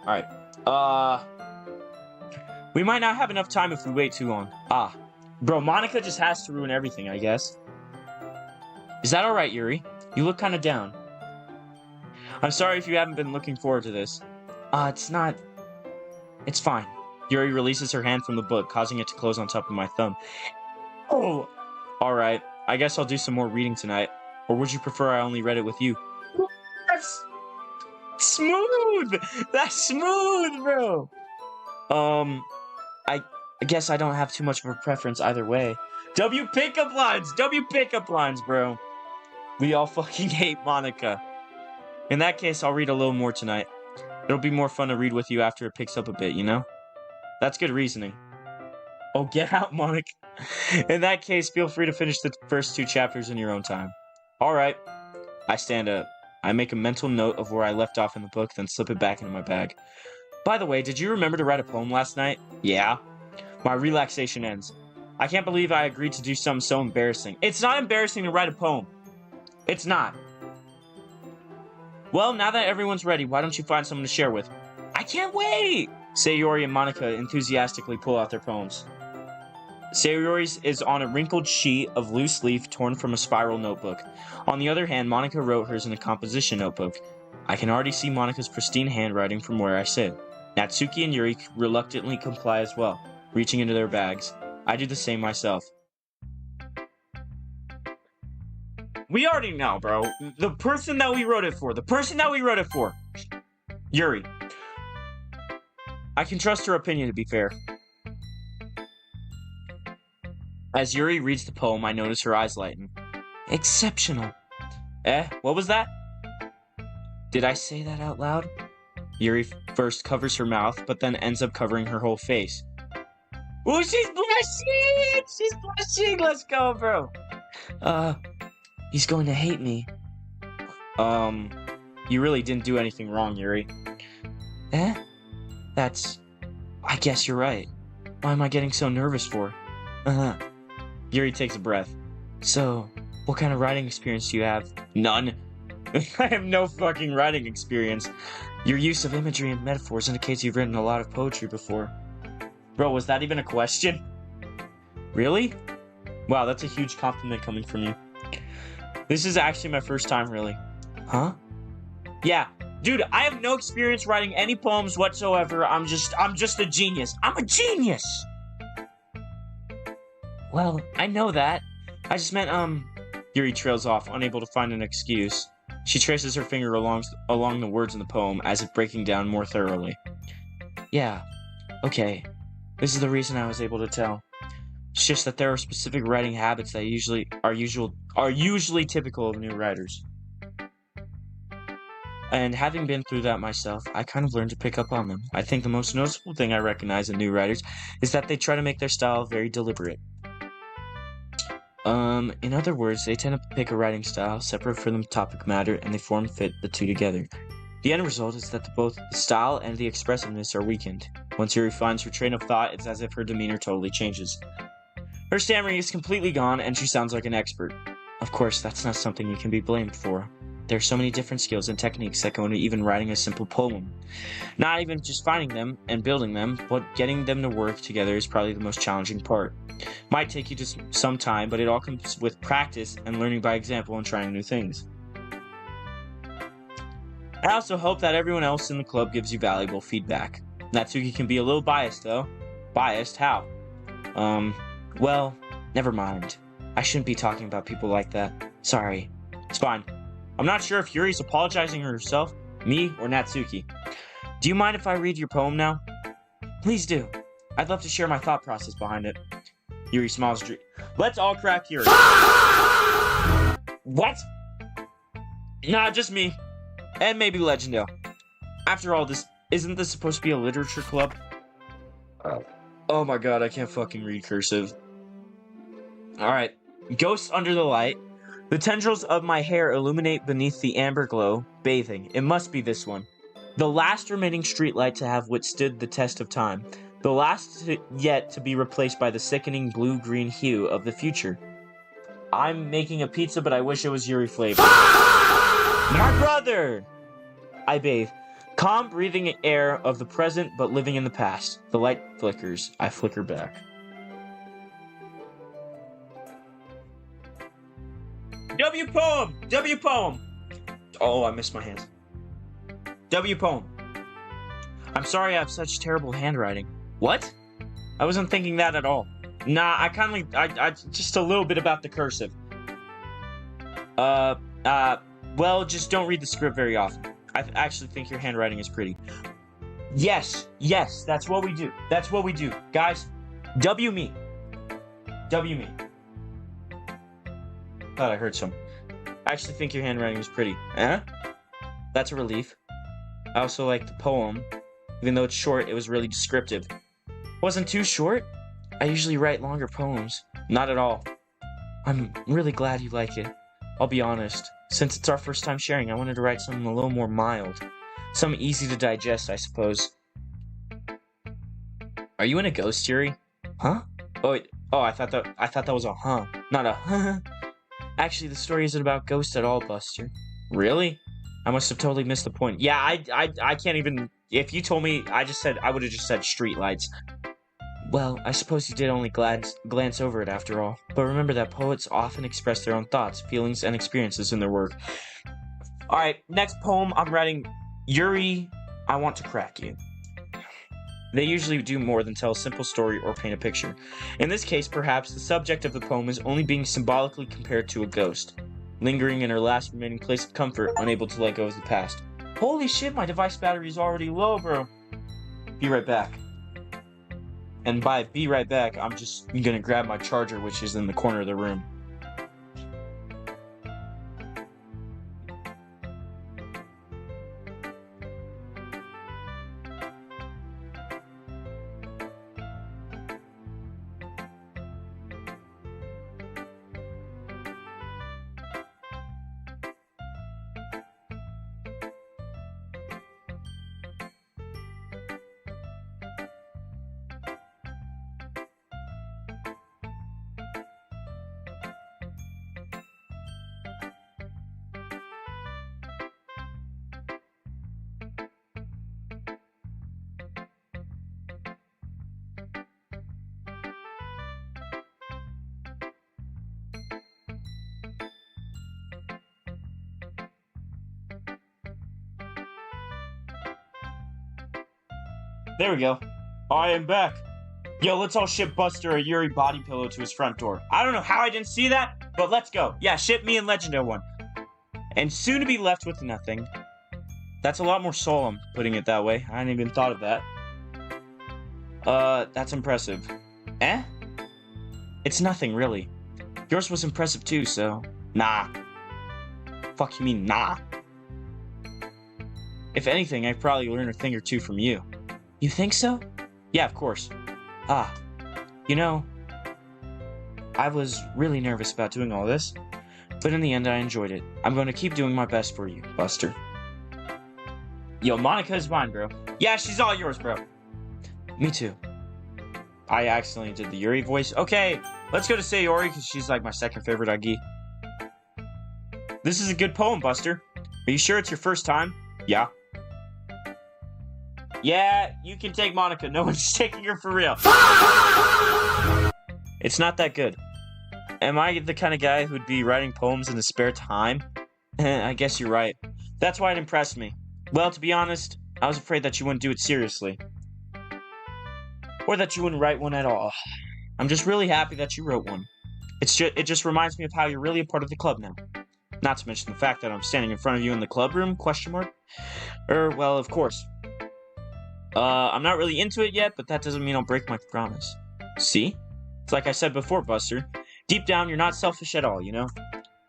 Alright. We might not have enough time if we wait too long. Bro, Monica just has to ruin everything, I guess. Is that alright, Yuri? You look kind of down. I'm sorry if you haven't been looking forward to this. It's not... It's fine. Yuri releases her hand from the book, causing it to close on top of my thumb. Oh! Alright, I guess I'll do some more reading tonight. Or would you prefer I only read it with you? That's... smooth! That's smooth, bro! I guess I don't have too much of a preference either way. W pickup lines! W pickup lines, bro. We all fucking hate Monica. In that case, I'll read a little more tonight. It'll be more fun to read with you after it picks up a bit, you know? That's good reasoning. Oh, get out, Monica. In that case, feel free to finish the first 2 chapters in your own time. Alright. I stand up. I make a mental note of where I left off in the book, then slip it back into my bag. By the way, did you remember to write a poem last night? Yeah. My relaxation ends. I can't believe I agreed to do something so embarrassing. It's not embarrassing to write a poem. It's not. Well, now that everyone's ready, why don't you find someone to share with? I can't wait! Sayori and Monica enthusiastically pull out their poems. Sayori's is on a wrinkled sheet of loose leaf torn from a spiral notebook. On the other hand, Monica wrote hers in a composition notebook. I can already see Monica's pristine handwriting from where I sit. Natsuki and Yuri reluctantly comply as well, reaching into their bags. I do the same myself. We already know, bro. The person that we wrote it for. Yuri. I can trust her opinion, to be fair. As Yuri reads the poem, I notice her eyes lighten. Exceptional. What was that? Did I say that out loud? Yuri first covers her mouth, but then ends up covering her whole face. Ooh, she's blushing! She's blushing! Let's go, bro! He's going to hate me. You really didn't do anything wrong, Yuri. I guess you're right. Why am I getting so nervous for? Yuri takes a breath. So, what kind of writing experience do you have? None. I have no fucking writing experience. Your use of imagery and metaphors indicates you've written a lot of poetry before. Bro, was that even a question? Really? Wow, that's a huge compliment coming from you. This is actually my first time, really. Huh? Yeah. Dude, I have no experience writing any poems whatsoever. I'm just a genius. I'm a genius! Well, I know that. I just meant, Yuri trails off, unable to find an excuse. She traces her finger along the words in the poem, as if breaking down more thoroughly. Yeah, okay. This is the reason I was able to tell. It's just that there are specific writing habits that are usually typical of new writers. And having been through that myself, I kind of learned to pick up on them. I think the most noticeable thing I recognize in new writers is that they try to make their style very deliberate. In other words, they tend to pick a writing style separate from the topic matter, and they fit the two together. The end result is that both the style and the expressiveness are weakened. Once Yuri finds her train of thought, it's as if her demeanor totally changes. Her stammering is completely gone, and she sounds like an expert. Of course, that's not something you can be blamed for. There are so many different skills and techniques that go into even writing a simple poem. Not even just finding them and building them, but getting them to work together is probably the most challenging part. Might take you just some time, but it all comes with practice and learning by example and trying new things. I also hope that everyone else in the club gives you valuable feedback. Natsuki can be a little biased, though. Biased? How? Well, never mind. I shouldn't be talking about people like that. Sorry. It's fine. I'm not sure if Yuri's apologizing herself, me, or Natsuki. Do you mind if I read your poem now? Please do. I'd love to share my thought process behind it. Yuri smiles. Let's all crack Yuri. What? Nah, just me. And maybe Legendo. After all, isn't this supposed to be a literature club? Oh my god, I can't fucking read cursive. Alright. Ghosts under the light. The tendrils of my hair illuminate beneath the amber glow, bathing. It must be this one. The last remaining streetlight to have withstood the test of time. The last yet to be replaced by the sickening blue-green hue of the future. I'm making a pizza, but I wish it was Yuri flavor. My brother! I bathe. Calm, breathing air of the present, but living in the past. The light flickers. I flicker back. W poem! W poem! Oh, I missed my hands. W poem. I'm sorry I have such terrible handwriting. What? I wasn't thinking that at all. Nah, I just a little bit about the cursive. Well, just don't read the script very often. I actually think your handwriting is pretty. Yes, that's what we do. That's what we do. Guys, W me. W me. Thought I heard some. I actually think your handwriting is pretty. Eh? That's a relief. I also like the poem. Even though it's short, it was really descriptive. Wasn't too short? I usually write longer poems. Not at all. I'm really glad you like it. I'll be honest. Since it's our first time sharing, I wanted to write something a little more mild. Something easy to digest, I suppose. Are you in a ghost, Yuri? Huh? Oh, wait. Oh, I thought that was a huh, not a huh. Actually, the story isn't about ghosts at all, Buster. Really? I must have totally missed the point. Yeah, I can't even. If you told me, I would have just said streetlights. Well, I suppose you did only glance over it after all. But remember that poets often express their own thoughts, feelings, and experiences in their work. Alright, next poem I'm writing. Yuri, I want to crack you. They usually do more than tell a simple story or paint a picture. In this case, perhaps, the subject of the poem is only being symbolically compared to a ghost, lingering in her last remaining place of comfort, unable to let go of the past. Holy shit, my device battery is already low, bro. Be right back. And by be right back, I'm just gonna grab my charger, which is in the corner of the room. There we go. I am back. Yo, let's all ship Buster a Yuri body pillow to his front door. I don't know how I didn't see that, but let's go. Yeah, ship me and Legendo one. and soon to be left with nothing. That's a lot more solemn, putting it that way. I hadn't even thought of that. That's impressive. Eh? It's nothing, really. Yours was impressive too, so... Nah. Fuck you mean, nah? If anything, I'd probably learn a thing or two from you. You think so? Yeah, of course. Ah. You know... I was really nervous about doing all this, but in the end I enjoyed it. I'm going to keep doing my best for you, Buster. Yo, Monica is mine, bro. Yeah, she's all yours, bro. Me too. I accidentally did the Yuri voice. Okay, let's go to Sayori, because she's like my second favorite Agi. This is a good poem, Buster. Are you sure it's your first time? Yeah. Yeah, you can take Monica. No one's taking her for real. It's not that good. Am I the kind of guy who'd be writing poems in his spare time? I guess you're right. That's why it impressed me. Well, to be honest, I was afraid that you wouldn't do it seriously. Or that you wouldn't write one at all. I'm just really happy that you wrote one. It just reminds me of how you're really a part of the club now. Not to mention the fact that I'm standing in front of you in the club room, question mark? Well, of course. I'm not really into it yet, but that doesn't mean I'll break my promise. See? It's like I said before, Buster. Deep down, you're not selfish at all, you know?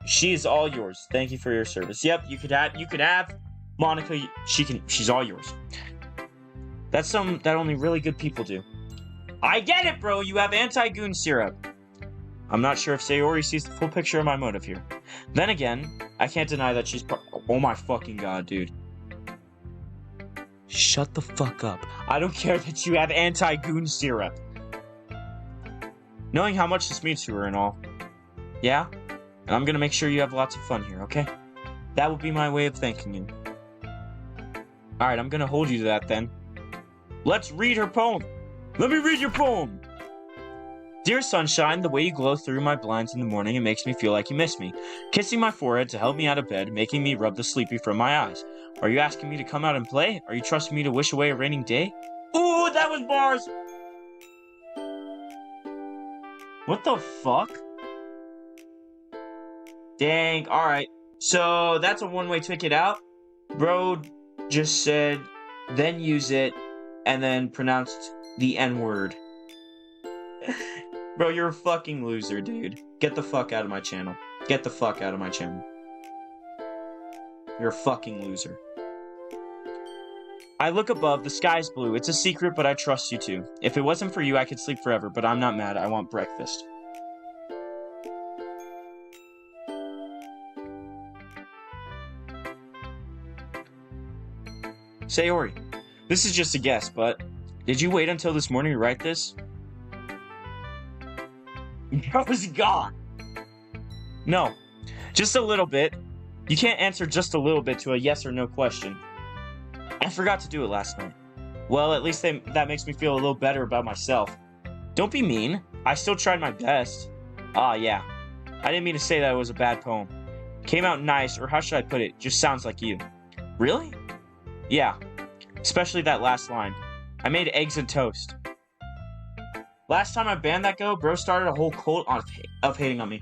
She is all yours. Thank you for your service. Yep, you could have Monica. She's all yours. That's something that only really good people do. I get it, bro. You have anti-goon syrup. I'm not sure if Sayori sees the full picture of my motive here. Then again, I can't deny that she's oh my fucking god, dude. Shut the fuck up. I don't care that you have anti-goon syrup. Knowing how much this means to her and all. Yeah? And I'm gonna make sure you have lots of fun here, okay? That will be my way of thanking you. Alright, I'm gonna hold you to that then. Let's read her poem. Let me read your poem. Dear sunshine, the way you glow through my blinds in the morning, it makes me feel like you miss me. Kissing my forehead to help me out of bed, making me rub the sleepy from my eyes. Are you asking me to come out and play? Are you trusting me to wish away a raining day? Ooh, that was bars! What the fuck? Dang, alright. So, that's a one-way ticket out. Bro just said, then use it, and then pronounced the N-word. Bro, you're a fucking loser, dude. Get the fuck out of my channel. Get the fuck out of my channel. You're a fucking loser. I look above, the sky's blue. It's a secret, but I trust you too. If it wasn't for you, I could sleep forever, but I'm not mad. I want breakfast. Sayori, this is just a guess, but did you wait until this morning to write this? I was gone. No, just a little bit. You can't answer just a little bit to a yes or no question. I forgot to do it last night. Well, at least that makes me feel a little better about myself. Don't be mean. I still tried my best. Ah, yeah. I didn't mean to say that it was a bad poem. Came out nice, or how should I put it? Just sounds like you. Really? Yeah. Especially that last line. I made eggs and toast. Last time I banned that go, bro started a whole cult of hating on me.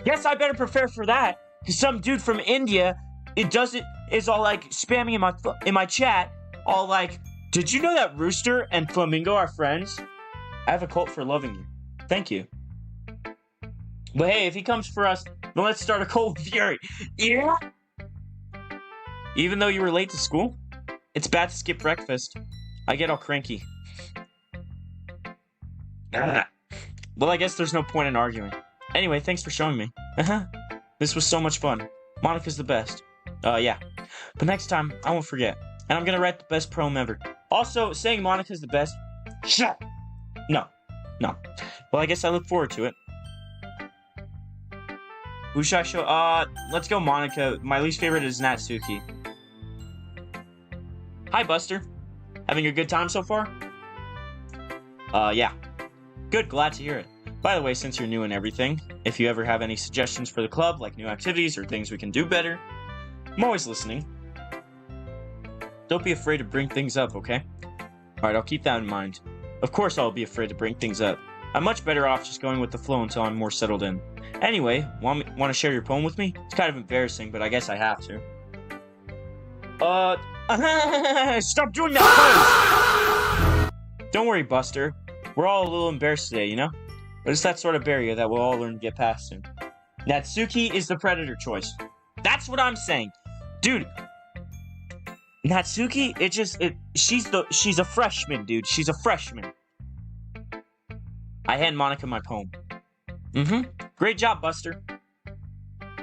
Guess I better prepare for that, because some dude from India is all like spamming in my chat, all like, did you know that Rooster and Flamingo are friends? I have a cult for loving you. Thank you. But hey, if he comes for us, then let's start a cult with Yuri. Yeah? Even though you were late to school? It's bad to skip breakfast. I get all cranky. Well, I guess there's no point in arguing. Anyway, thanks for showing me. This was so much fun. Monica's the best. Yeah. But next time, I won't forget. And I'm gonna write the best poem ever. Also, saying Monica's the best... Shut! No. Well, I guess I look forward to it. Who should I show? Let's go Monica. My least favorite is Natsuki. Hi, Buster. Having a good time so far? Yeah. Good, glad to hear it. By the way, since you're new and everything, if you ever have any suggestions for the club, like new activities or things we can do better, I'm always listening. Don't be afraid to bring things up, okay? Alright, I'll keep that in mind. Of course I'll be afraid to bring things up. I'm much better off just going with the flow until I'm more settled in. Anyway, want to share your poem with me? It's kind of embarrassing, but I guess I have to. Stop doing that pose! Don't worry, Buster. We're all a little embarrassed today, you know? But it's that sort of barrier that we'll all learn to get past soon. Natsuki is the predator choice. That's what I'm saying. Dude, Natsuki, she's a freshman, dude. She's a freshman. I hand Monica my poem. Great job, Buster.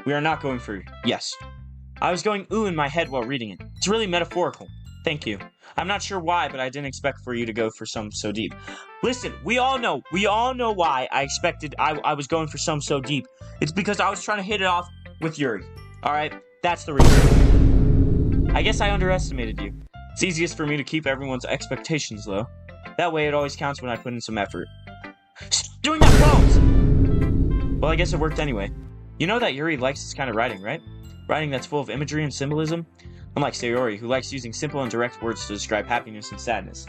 We are not going for yes. I was going ooh in my head while reading it. It's really metaphorical. Thank you. I'm not sure why, but I didn't expect for you to go for some so deep. Listen, we all know why I was going for some so deep. It's because I was trying to hit it off with Yuri. Alright? That's the reason. I guess I underestimated you. It's easiest for me to keep everyone's expectations low. That way it always counts when I put in some effort. Doing that pose! Well, I guess it worked anyway. You know that Yuri likes this kind of writing, right? Writing that's full of imagery and symbolism? Unlike Sayori, who likes using simple and direct words to describe happiness and sadness.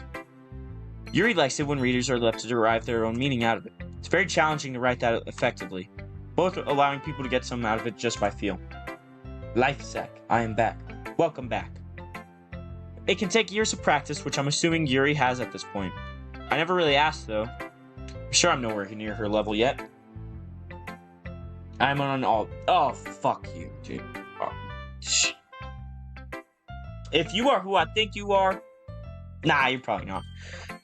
Yuri likes it when readers are left to derive their own meaning out of it. It's very challenging to write that effectively, both allowing people to get something out of it just by feel. Life, Zach, I am back. Welcome back. It can take years of practice, which I'm assuming Yuri has at this point. I never really asked, though. I'm sure I'm nowhere near her level yet. I'm on all... Oh, fuck you, dude. Oh, shh. If you are who I think you are... Nah, you're probably not.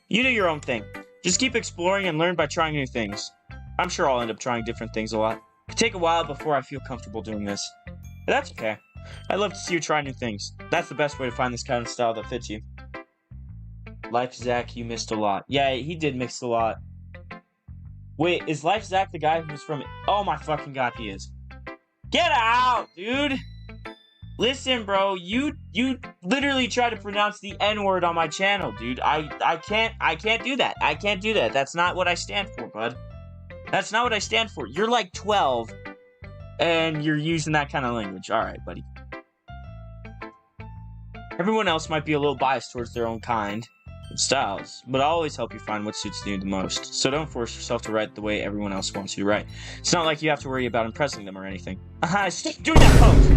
You do your own thing. Just keep exploring and learn by trying new things. I'm sure I'll end up trying different things a lot. It could take a while before I feel comfortable doing this. But that's okay. I'd love to see you try new things. That's the best way to find this kind of style that fits you. Life Zach, you missed a lot. Yeah, he did miss a lot. Wait, is Life Zach the guy who's from... Oh my fucking god, he is. Get out, dude! Listen, bro, you literally try to pronounce the N-word on my channel, dude. I can't do that. I can't do that. That's not what I stand for, bud. That's not what I stand for. You're like 12, and you're using that kind of language. Alright, buddy. Everyone else might be a little biased towards their own kind and styles, but I'll always help you find what suits you the most. So don't force yourself to write the way everyone else wants you to write. It's not like you have to worry about impressing them or anything. Stop doing that pose!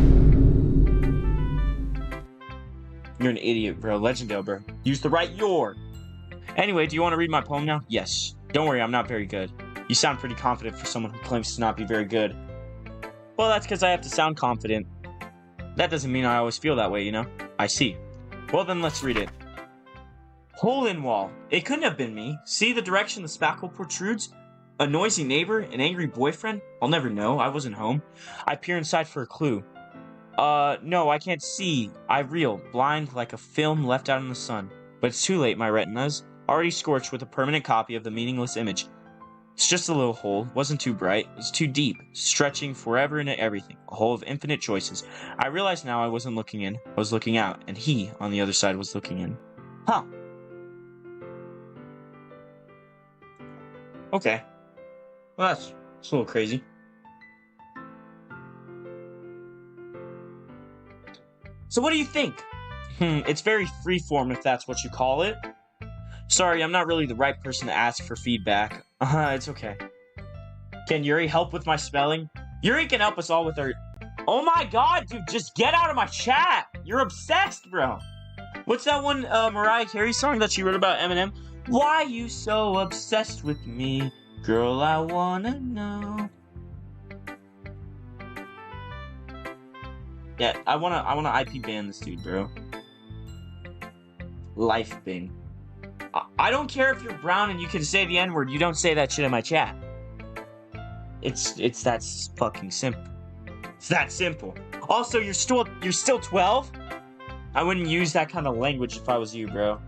You're an idiot, bro. Legendale, bro. Use the right your. Anyway, do you want to read my poem now? Yes. Don't worry, I'm not very good. You sound pretty confident for someone who claims to not be very good. Well, that's because I have to sound confident. That doesn't mean I always feel that way, you know? I see. Well, then let's read it. Hole in wall. It couldn't have been me. See the direction the spackle protrudes? A noisy neighbor? An angry boyfriend? I'll never know. I wasn't home. I peer inside for a clue. No, I can't see. I reel, blind like a film left out in the sun. But it's too late, my retina's already scorched with a permanent copy of the meaningless image. It's just a little hole, wasn't too bright, it's too deep, stretching forever into everything, a hole of infinite choices. I realized now I wasn't looking in, I was looking out, and he, on the other side, was looking in. Huh. Okay. Well, that's a little crazy. So what do you think? It's very freeform if that's what you call it. Sorry, I'm not really the right person to ask for feedback. It's okay. Can Yuri help with my spelling? Yuri can help us all with our... Oh my god, dude, just get out of my chat! You're obsessed, bro! What's that one Mariah Carey song that she wrote about Eminem? Why you so obsessed with me? Girl, I wanna know. Yeah, I wanna IP ban this dude, bro. Life Bing. I don't care if you're brown and you can say the N-word, you don't say that shit in my chat. It's that fucking simple. It's that simple. Also, you're still 12? I wouldn't use that kind of language if I was you, bro.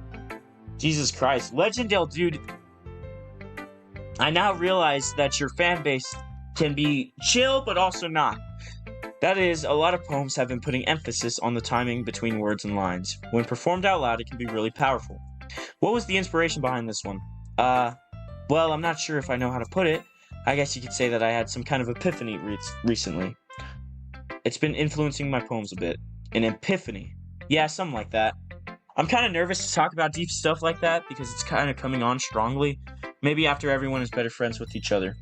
Jesus Christ. Legendale, dude. I now realize that your fan base can be chill, but also not. That is, a lot of poems have been putting emphasis on the timing between words and lines. When performed out loud, it can be really powerful. What was the inspiration behind this one? Well, I'm not sure if I know how to put it. I guess you could say that I had some kind of epiphany recently. It's been influencing my poems a bit. An epiphany. Yeah, something like that. I'm kind of nervous to talk about deep stuff like that because it's kind of coming on strongly. Maybe after everyone is better friends with each other.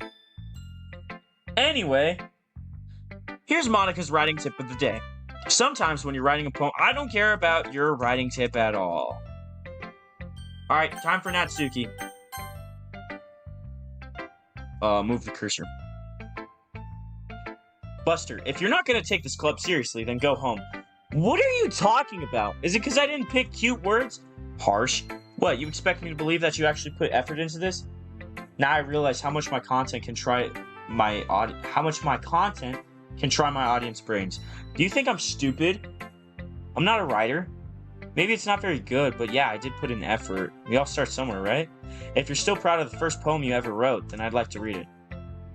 Anyway, here's Monika's writing tip of the day. Sometimes when you're writing a poem, I don't care about your writing tip at all. Alright, time for Natsuki. Move the cursor. Buster, if you're not gonna take this club seriously, then go home. What are you talking about? Is it because I didn't pick cute words? Harsh. What, you expect me to believe that you actually put effort into this? Now I realize how much my content can try my audience brains. Do you think I'm stupid? I'm not a writer. Maybe it's not very good, but yeah, I did put in effort. We all start somewhere, right? If you're still proud of the first poem you ever wrote, then I'd like to read it.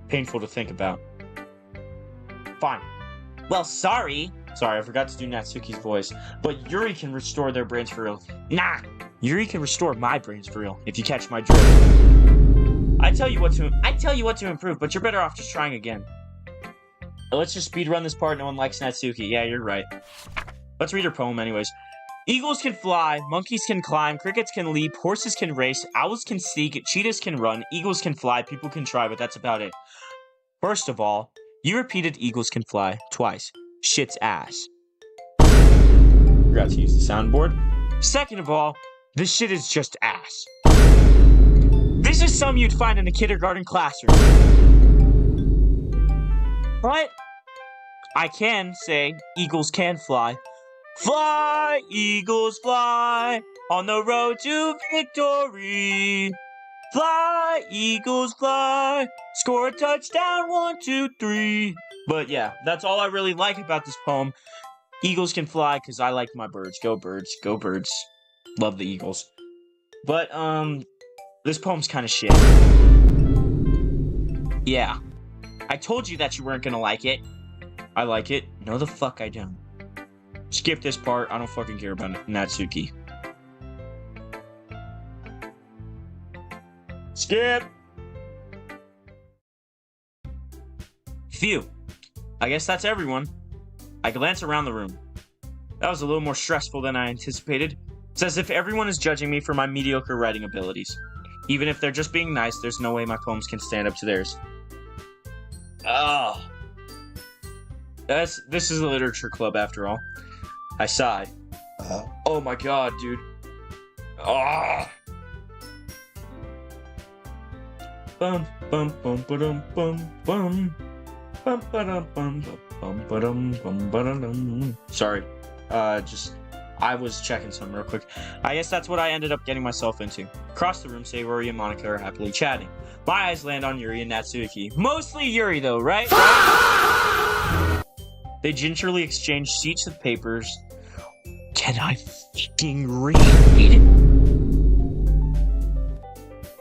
Painful to think about. Fine. Well, sorry. Sorry, I forgot to do Natsuki's voice. But Yuri can restore their brains for real. Nah. Yuri can restore my brains for real, if you catch my drift. I tell you what to improve, but you're better off just trying again. Let's just speedrun this part. No one likes Natsuki. Yeah, you're right. Let's read her poem anyways. Eagles can fly, monkeys can climb, crickets can leap, horses can race, owls can seek, cheetahs can run, eagles can fly, people can try, but that's about it. First of all, you repeated eagles can fly twice. Shit's ass. Forgot to use the soundboard. Second of all, this shit is just ass. This is something you'd find in a kindergarten classroom. But I can say eagles can fly. Fly, eagles fly, on the road to victory. Fly, eagles fly, score a touchdown, 1, 2, 3. But yeah, that's all I really like about this poem. Eagles can fly, because I like my birds. Go birds, go birds. Love the eagles. But, this poem's kind of shit. Yeah. I told you that you weren't gonna like it. I like it. No, the fuck I don't. Skip this part. I don't fucking care about Natsuki. Skip! Phew. I guess that's everyone. I glance around the room. That was a little more stressful than I anticipated. It's as if everyone is judging me for my mediocre writing abilities. Even if they're just being nice, there's no way my poems can stand up to theirs. Oh. This is a literature club after all. I sigh. Oh my god, dude. Ah. Bum bum bum ba-dum bum bum. Bum ba-dum bum bum ba-dum bum ba-dum. Sorry. I was checking something real quick. I guess that's what I ended up getting myself into. Across the room, Sayori and Monika are happily chatting. My eyes land on Yuri and Natsuki. Mostly Yuri, though, right? They gingerly exchange sheets of papers. Can I fucking read?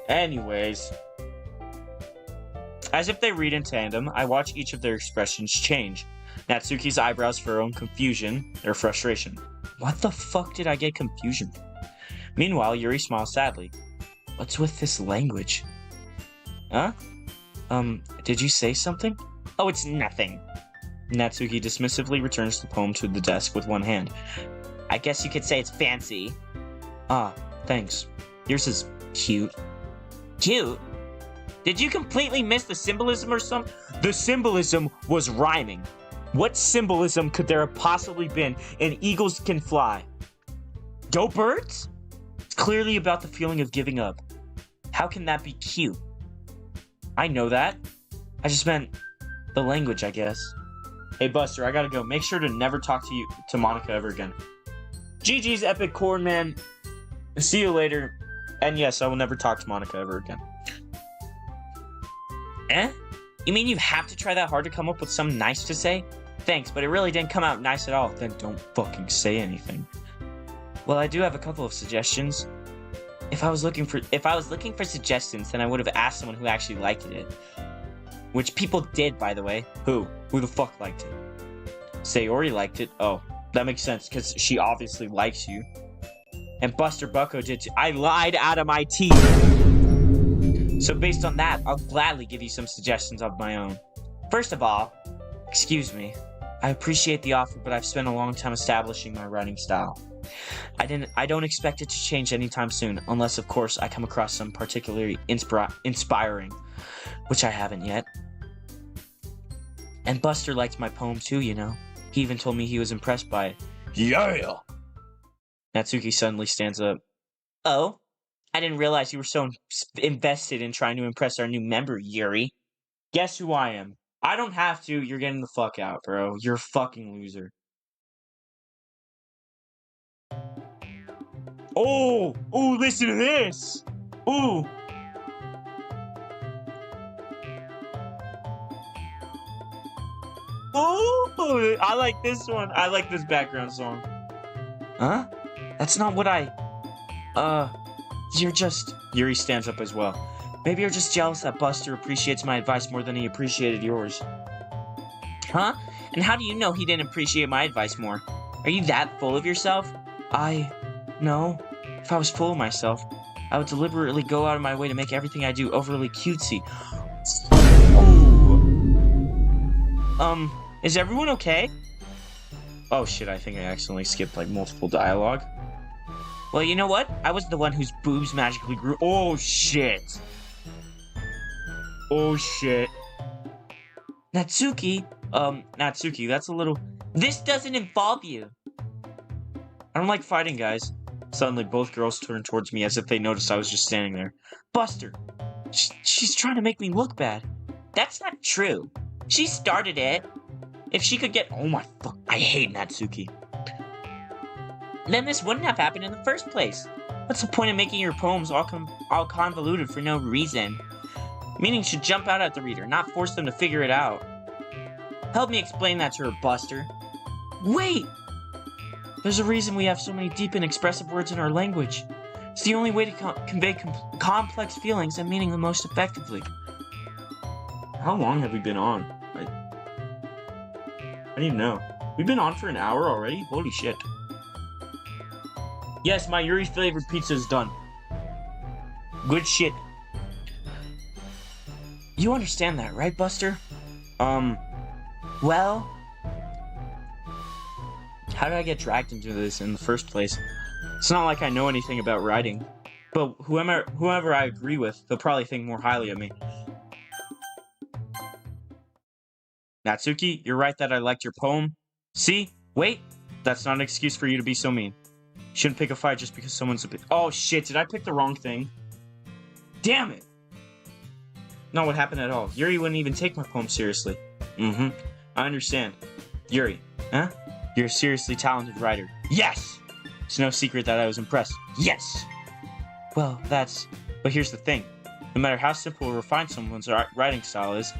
Anyways. As if they read in tandem, I watch each of their expressions change. Natsuki's eyebrows furrow in confusion or frustration. What the fuck did I get confusion from? Meanwhile, Yuri smiles sadly. What's with this language? Huh? Did you say something? Oh, it's nothing. Natsuki dismissively returns the poem to the desk with one hand. I guess you could say it's fancy. Ah, thanks. Yours is cute. Cute? Did you completely miss the symbolism or something? The symbolism was rhyming. What symbolism could there have possibly been in Eagles Can Fly? Go birds? It's clearly about the feeling of giving up. How can that be cute? I know that. I just meant the language, I guess. Hey Buster, I gotta go. Make sure to never talk to Monika ever again. GG's Epic Corn Man. See you later. And yes, I will never talk to Monika ever again. Eh? You mean you have to try that hard to come up with something nice to say? Thanks, but it really didn't come out nice at all. Then don't fucking say anything. Well, I do have a couple of suggestions. If I was looking for suggestions, then I would have asked someone who actually liked it. Which people did, by the way. Who? Who the fuck liked it? Sayori liked it. Oh, that makes sense, because she obviously likes you. And Buster Bucko did too. I lied out of my teeth. So based on that, I'll gladly give you some suggestions of my own. First of all, excuse me. I appreciate the offer, but I've spent a long time establishing my writing style. I don't expect it to change anytime soon, unless of course I come across some particularly inspiring, which I haven't yet. And Buster liked my poem too, you know. He even told me he was impressed by it. Yeah. Natsuki suddenly stands up. Oh? I didn't realize you were so invested in trying to impress our new member, Yuri. Guess who I am? I don't have to. You're getting the fuck out, bro. You're a fucking loser. Oh! Oh, listen to this! Ooh! Oh, I like this one. I like this background song. Huh? That's not what you're just... Yuri stands up as well. Maybe you're just jealous that Buster appreciates my advice more than he appreciated yours. Huh? And how do you know he didn't appreciate my advice more? Are you that full of yourself? No. If I was full of myself, I would deliberately go out of my way to make everything I do overly cutesy. Oh. Is everyone okay? Oh shit, I think I accidentally skipped like multiple dialogue. Well, you know what? I was the one whose boobs magically grew. Oh shit. Oh shit. Natsuki, that's a little... This doesn't involve you. I don't like fighting, guys. Suddenly, both girls turned towards me as if they noticed I was just standing there. Buster, she's trying to make me look bad. That's not true. She started it. If she could get... Oh my fuck, I hate Natsuki. Then this wouldn't have happened in the first place. What's the point of making your poems all convoluted for no reason? Meaning should jump out at the reader, not force them to figure it out. Help me explain that to her, Buster. Wait! There's a reason we have so many deep and expressive words in our language. It's the only way to convey complex feelings and meaning the most effectively. How long have we been on? I need to know. We've been on for an hour already? Holy shit. Yes, my Yuri flavored pizza is done. Good shit. You understand that, right, Buster? Well... How did I get dragged into this in the first place? It's not like I know anything about writing. But whoever I agree with, they'll probably think more highly of me. Natsuki, you're right that I liked your poem. See? Wait! That's not an excuse for you to be so mean. You shouldn't pick a fight just because someone's a bit... Oh shit, did I pick the wrong thing? Damn it! Not what happened at all. Yuri wouldn't even take my poem seriously. I understand. Yuri, huh? You're a seriously talented writer. Yes! It's no secret that I was impressed. Yes! Well, but here's the thing. No matter how simple or refined someone's writing style is,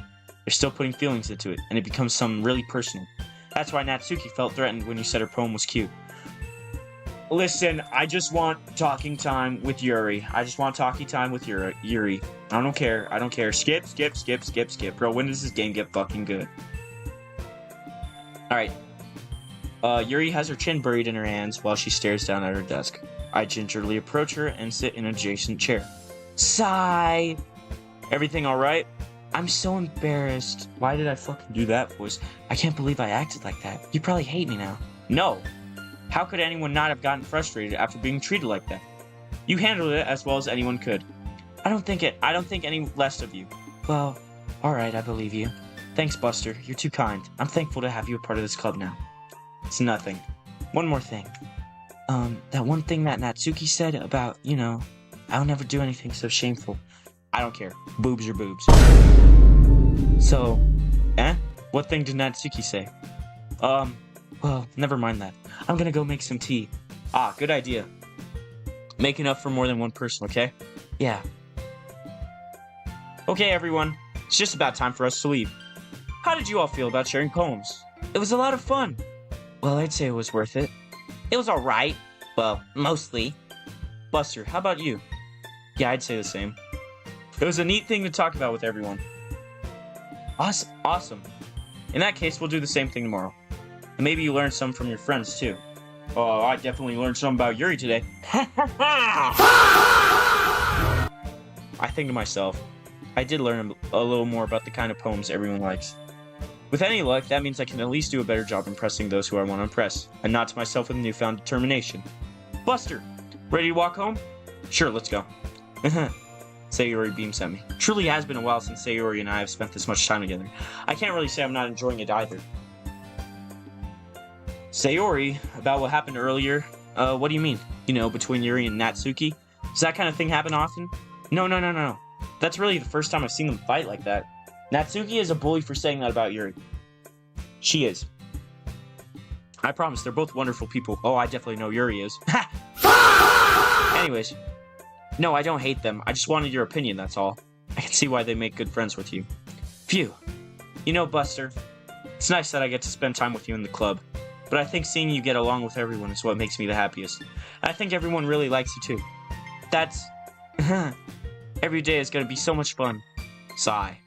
they're still putting feelings into it, and it becomes something really personal. That's why Natsuki felt threatened when you said her poem was cute. Listen, I just want talking time with Yuri. I don't care. Skip. Bro, when does this game get fucking good? Alright. Yuri has her chin buried in her hands while she stares down at her desk. I gingerly approach her and sit in an adjacent chair. Sigh! Everything alright? I'm so embarrassed. Why did I fucking do that voice? I can't believe I acted like that. You probably hate me now. No! How could anyone not have gotten frustrated after being treated like that? You handled it as well as anyone could. I don't think any less of you. Well, alright, I believe you. Thanks, Buster. You're too kind. I'm thankful to have you a part of this club now. It's nothing. One more thing. That one thing that Natsuki said about, I'll never do anything so shameful. I don't care. Boobs are boobs. So, what thing did Natsuki say? Well, never mind that. I'm gonna go make some tea. Ah, good idea. Make enough for more than one person, okay? Yeah. Okay, everyone. It's just about time for us to leave. How did you all feel about sharing poems? It was a lot of fun. Well, I'd say it was worth it. It was alright. Well, mostly. Buster, how about you? Yeah, I'd say the same. It was a neat thing to talk about with everyone. Awesome. In that case, we'll do the same thing tomorrow. And maybe you learned some from your friends, too. Oh, I definitely learned some about Yuri today. I think to myself, I did learn a little more about the kind of poems everyone likes. With any luck, that means I can at least do a better job impressing those who I want to impress. I nod to myself with newfound determination. Buster, ready to walk home? Sure, let's go. Sayori beams at me. Truly has been a while since Sayori and I have spent this much time together. I can't really say I'm not enjoying it either. Sayori, about what happened earlier, what do you mean? You know, between Yuri and Natsuki? Does that kind of thing happen often? No. That's really the first time I've seen them fight like that. Natsuki is a bully for saying that about Yuri. She is. I promise, they're both wonderful people. Oh, I definitely know Yuri is. Anyways. No, I don't hate them. I just wanted your opinion, that's all. I can see why they make good friends with you. Phew. You know, Buster, it's nice that I get to spend time with you in the club. But I think seeing you get along with everyone is what makes me the happiest. I think everyone really likes you too. That's... Every day is gonna be so much fun. Sigh.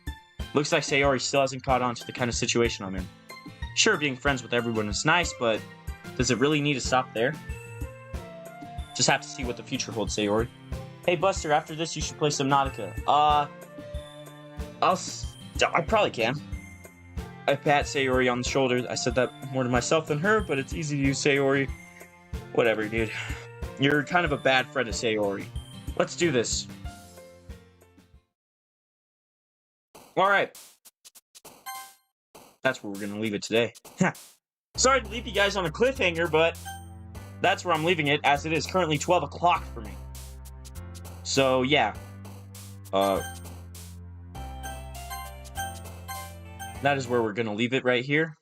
Looks like Sayori still hasn't caught on to the kind of situation I'm in. Sure, being friends with everyone is nice, but does it really need to stop there? Just have to see what the future holds, Sayori. Hey Buster, after this you should play some Nautica. I probably can. I pat Sayori on the shoulder. I said that more to myself than her, but it's easy to use Sayori. Whatever, dude. You're kind of a bad friend to Sayori. Let's do this. Alright. That's where we're gonna leave it today. Sorry to leave you guys on a cliffhanger, but that's where I'm leaving it, as it is currently 12 o'clock for me. So, yeah. That is where we're gonna leave it right here.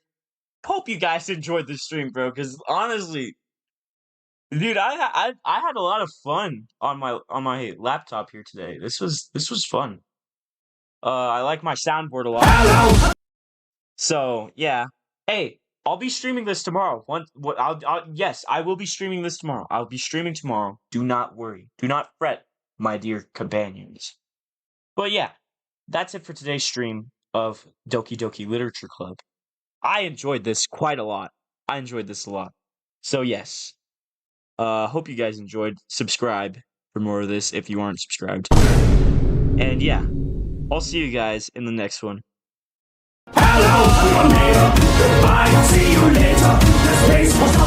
Hope you guys enjoyed this stream, bro, because honestly, dude, I had a lot of fun on my laptop here today. This was fun. I like my soundboard a lot. So, yeah. Hey, I'll be streaming this tomorrow. Yes, I will be streaming this tomorrow. I'll be streaming tomorrow. Do not worry. Do not fret, my dear companions. But yeah, that's it for today's stream of Doki Doki Literature Club. I enjoyed this quite a lot. I enjoyed this a lot. So yes. Hope you guys enjoyed. Subscribe for more of this if you aren't subscribed. And yeah, I'll see you guys in the next one. Hello,